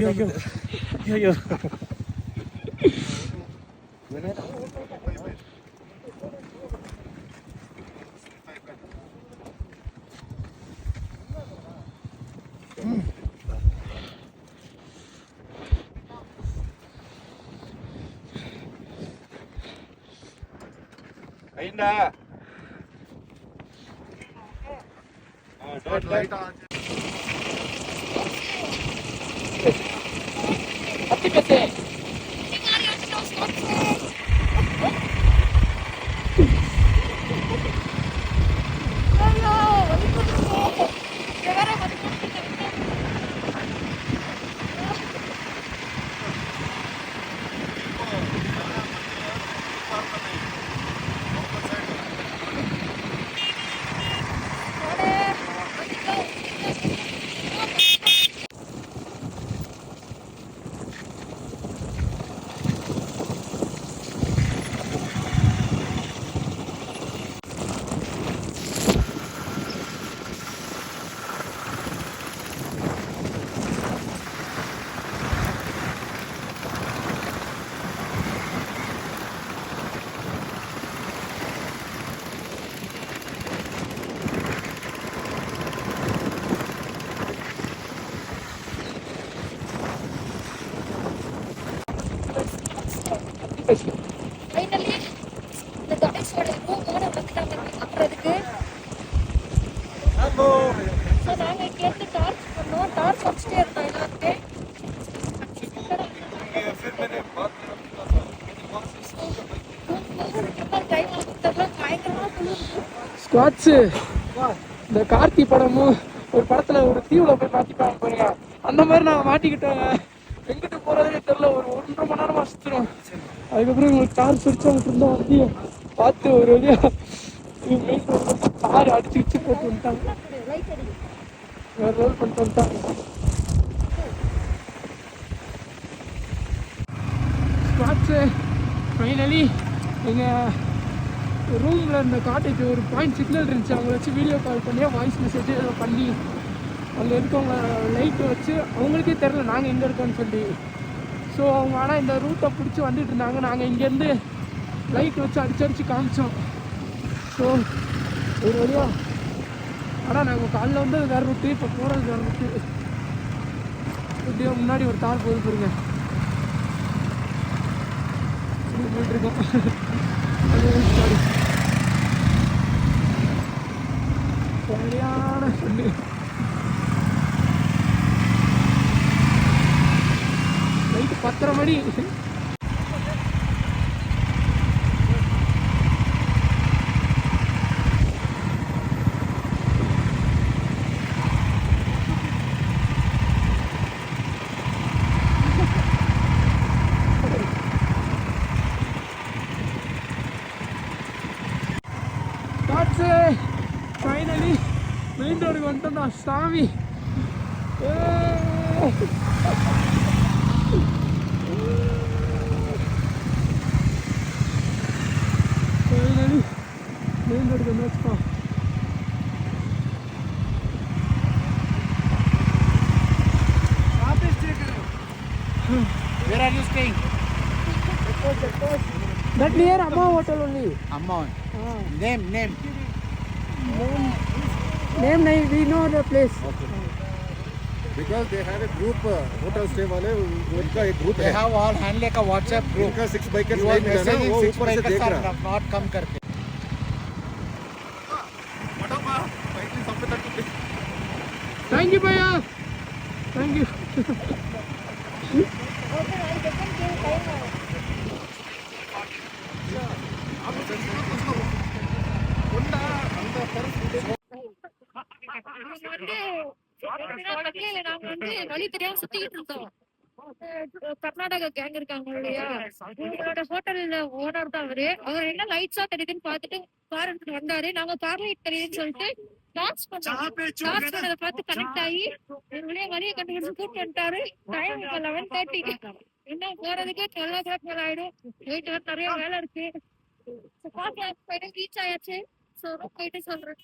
ஐயோ అయిందా లైట్ ఆన్ ஃபைனலி இந்த காய்ஸோட ரூமோட வந்துட்டாங்க அப்புறதுக்கு. ஸோ நாங்கள் இங்கேருந்து டார்ச் பண்ணோம். டார்ச் வச்சுட்டே இருந்தோம் எல்லாருமே. ஸ்குவாட்ஸு இந்த கார்த்தி படமும் ஒரு படத்துல ஒரு தீவுல போய் மாட்டிப்பாங்க பாருங்க, அந்த மாதிரி நாங்கள் மாட்டிக்கிட்டோங்க. எங்கிட்ட போறதே தெரியல. ஒரு 1.5 மணி நேரமா சுற்றுறோம். அதுக்கப்புறம் உங்களுக்கு டார்ச் அடிச்சு அவங்க இருந்த வண்டியை பார்த்து ஒரு வழியா மெயின் ரோடு கார் அடிச்சு வச்சு போட்டு வந்துட்டாங்க. வேற ரோல் பண்ணிட்டு வந்துட்டாங்க. ஸ்குவாட்ஸு ஃபைனலி எங்கள் ரூமில் இருந்த காட்டேஜ் ஒரு பாயிண்ட் சிக்னல் இருந்துச்சு. அவங்கள வச்சு வீடியோ கால் பண்ணி வாய்ஸ் மெசேஜ் பண்ணி அங்கே இருக்கவங்க லைட்டை வச்சு அவங்களுக்கே தெரில நாங்கள் எங்கே இருக்கோன்னு சொல்லி. ஸோ அவங்க ஆனால் இந்த ரூட்டை பிடிச்சி வந்துட்டு இருந்தாங்க. நாங்கள் இங்கேருந்து லைட் வச்சு அடிச்சு காமிச்சோம். ஸோ ஒரு வழியா ஆனால் நாங்கள் காலைல வந்து வேறு ரூட்டு, இப்போ போகிறது வேறு ரூட்டு. இப்படியே முன்னாடி ஒரு கார் போகுது பாருங்க, போயிட்டுருக்கோம். அது சரியான சொல்லு. நைட்டு 10:30 மணி. ஃபைனலி மெயின் ரோடுக்கு வந்துட்டோம்டா சாமி. ஃபைனலி மெயின் ரோடுக்கு வந்தாச்சுப்பா. Where are you staying? That near Amma Hotel only. Amman. Name. Name nahi, we know the place. Okay. Because they have a group hotel stay वाले उनका एक group है. They have all handle का WhatsApp group. उनका 6 bikers You are line है ना, messaging वो 6 ऊपर से bikers देख are रहा. not come करके. Thank you भैया, thank you. நாங்க வந்து வழி தெரியாம சுத்திட்டு இருந்தோம். கர்நாடகா கேங் இருக்காங்க இல்லையா, உங்களோட ஹோட்டல்ல ஓனர் தான் அவரு. அவர் என்ன லைட்ஸா தெரியுதுன்னு பார்த்துட்டு கார் எடுத்துட்டு வந்தாரு. நாங்க கார் லைட் தெரியுதுன்னு சொல்லிட்டு டார்ச் பண்ணதை பார்த்து கனெக்ட் ஆகி ஒரு வழியை கண்டுபிடிச்சு கூப்பிட்டு வந்துட்டாரு. டைம் 11:30. இன்னும் போறதுக்கு 12 o'clock மேல ஆயிடும். போயிட்டு வர நிறைய வேலை இருக்கு. ரீச் ஆயாச்சு. ஸோ போயிட்டு சொல்றேன்.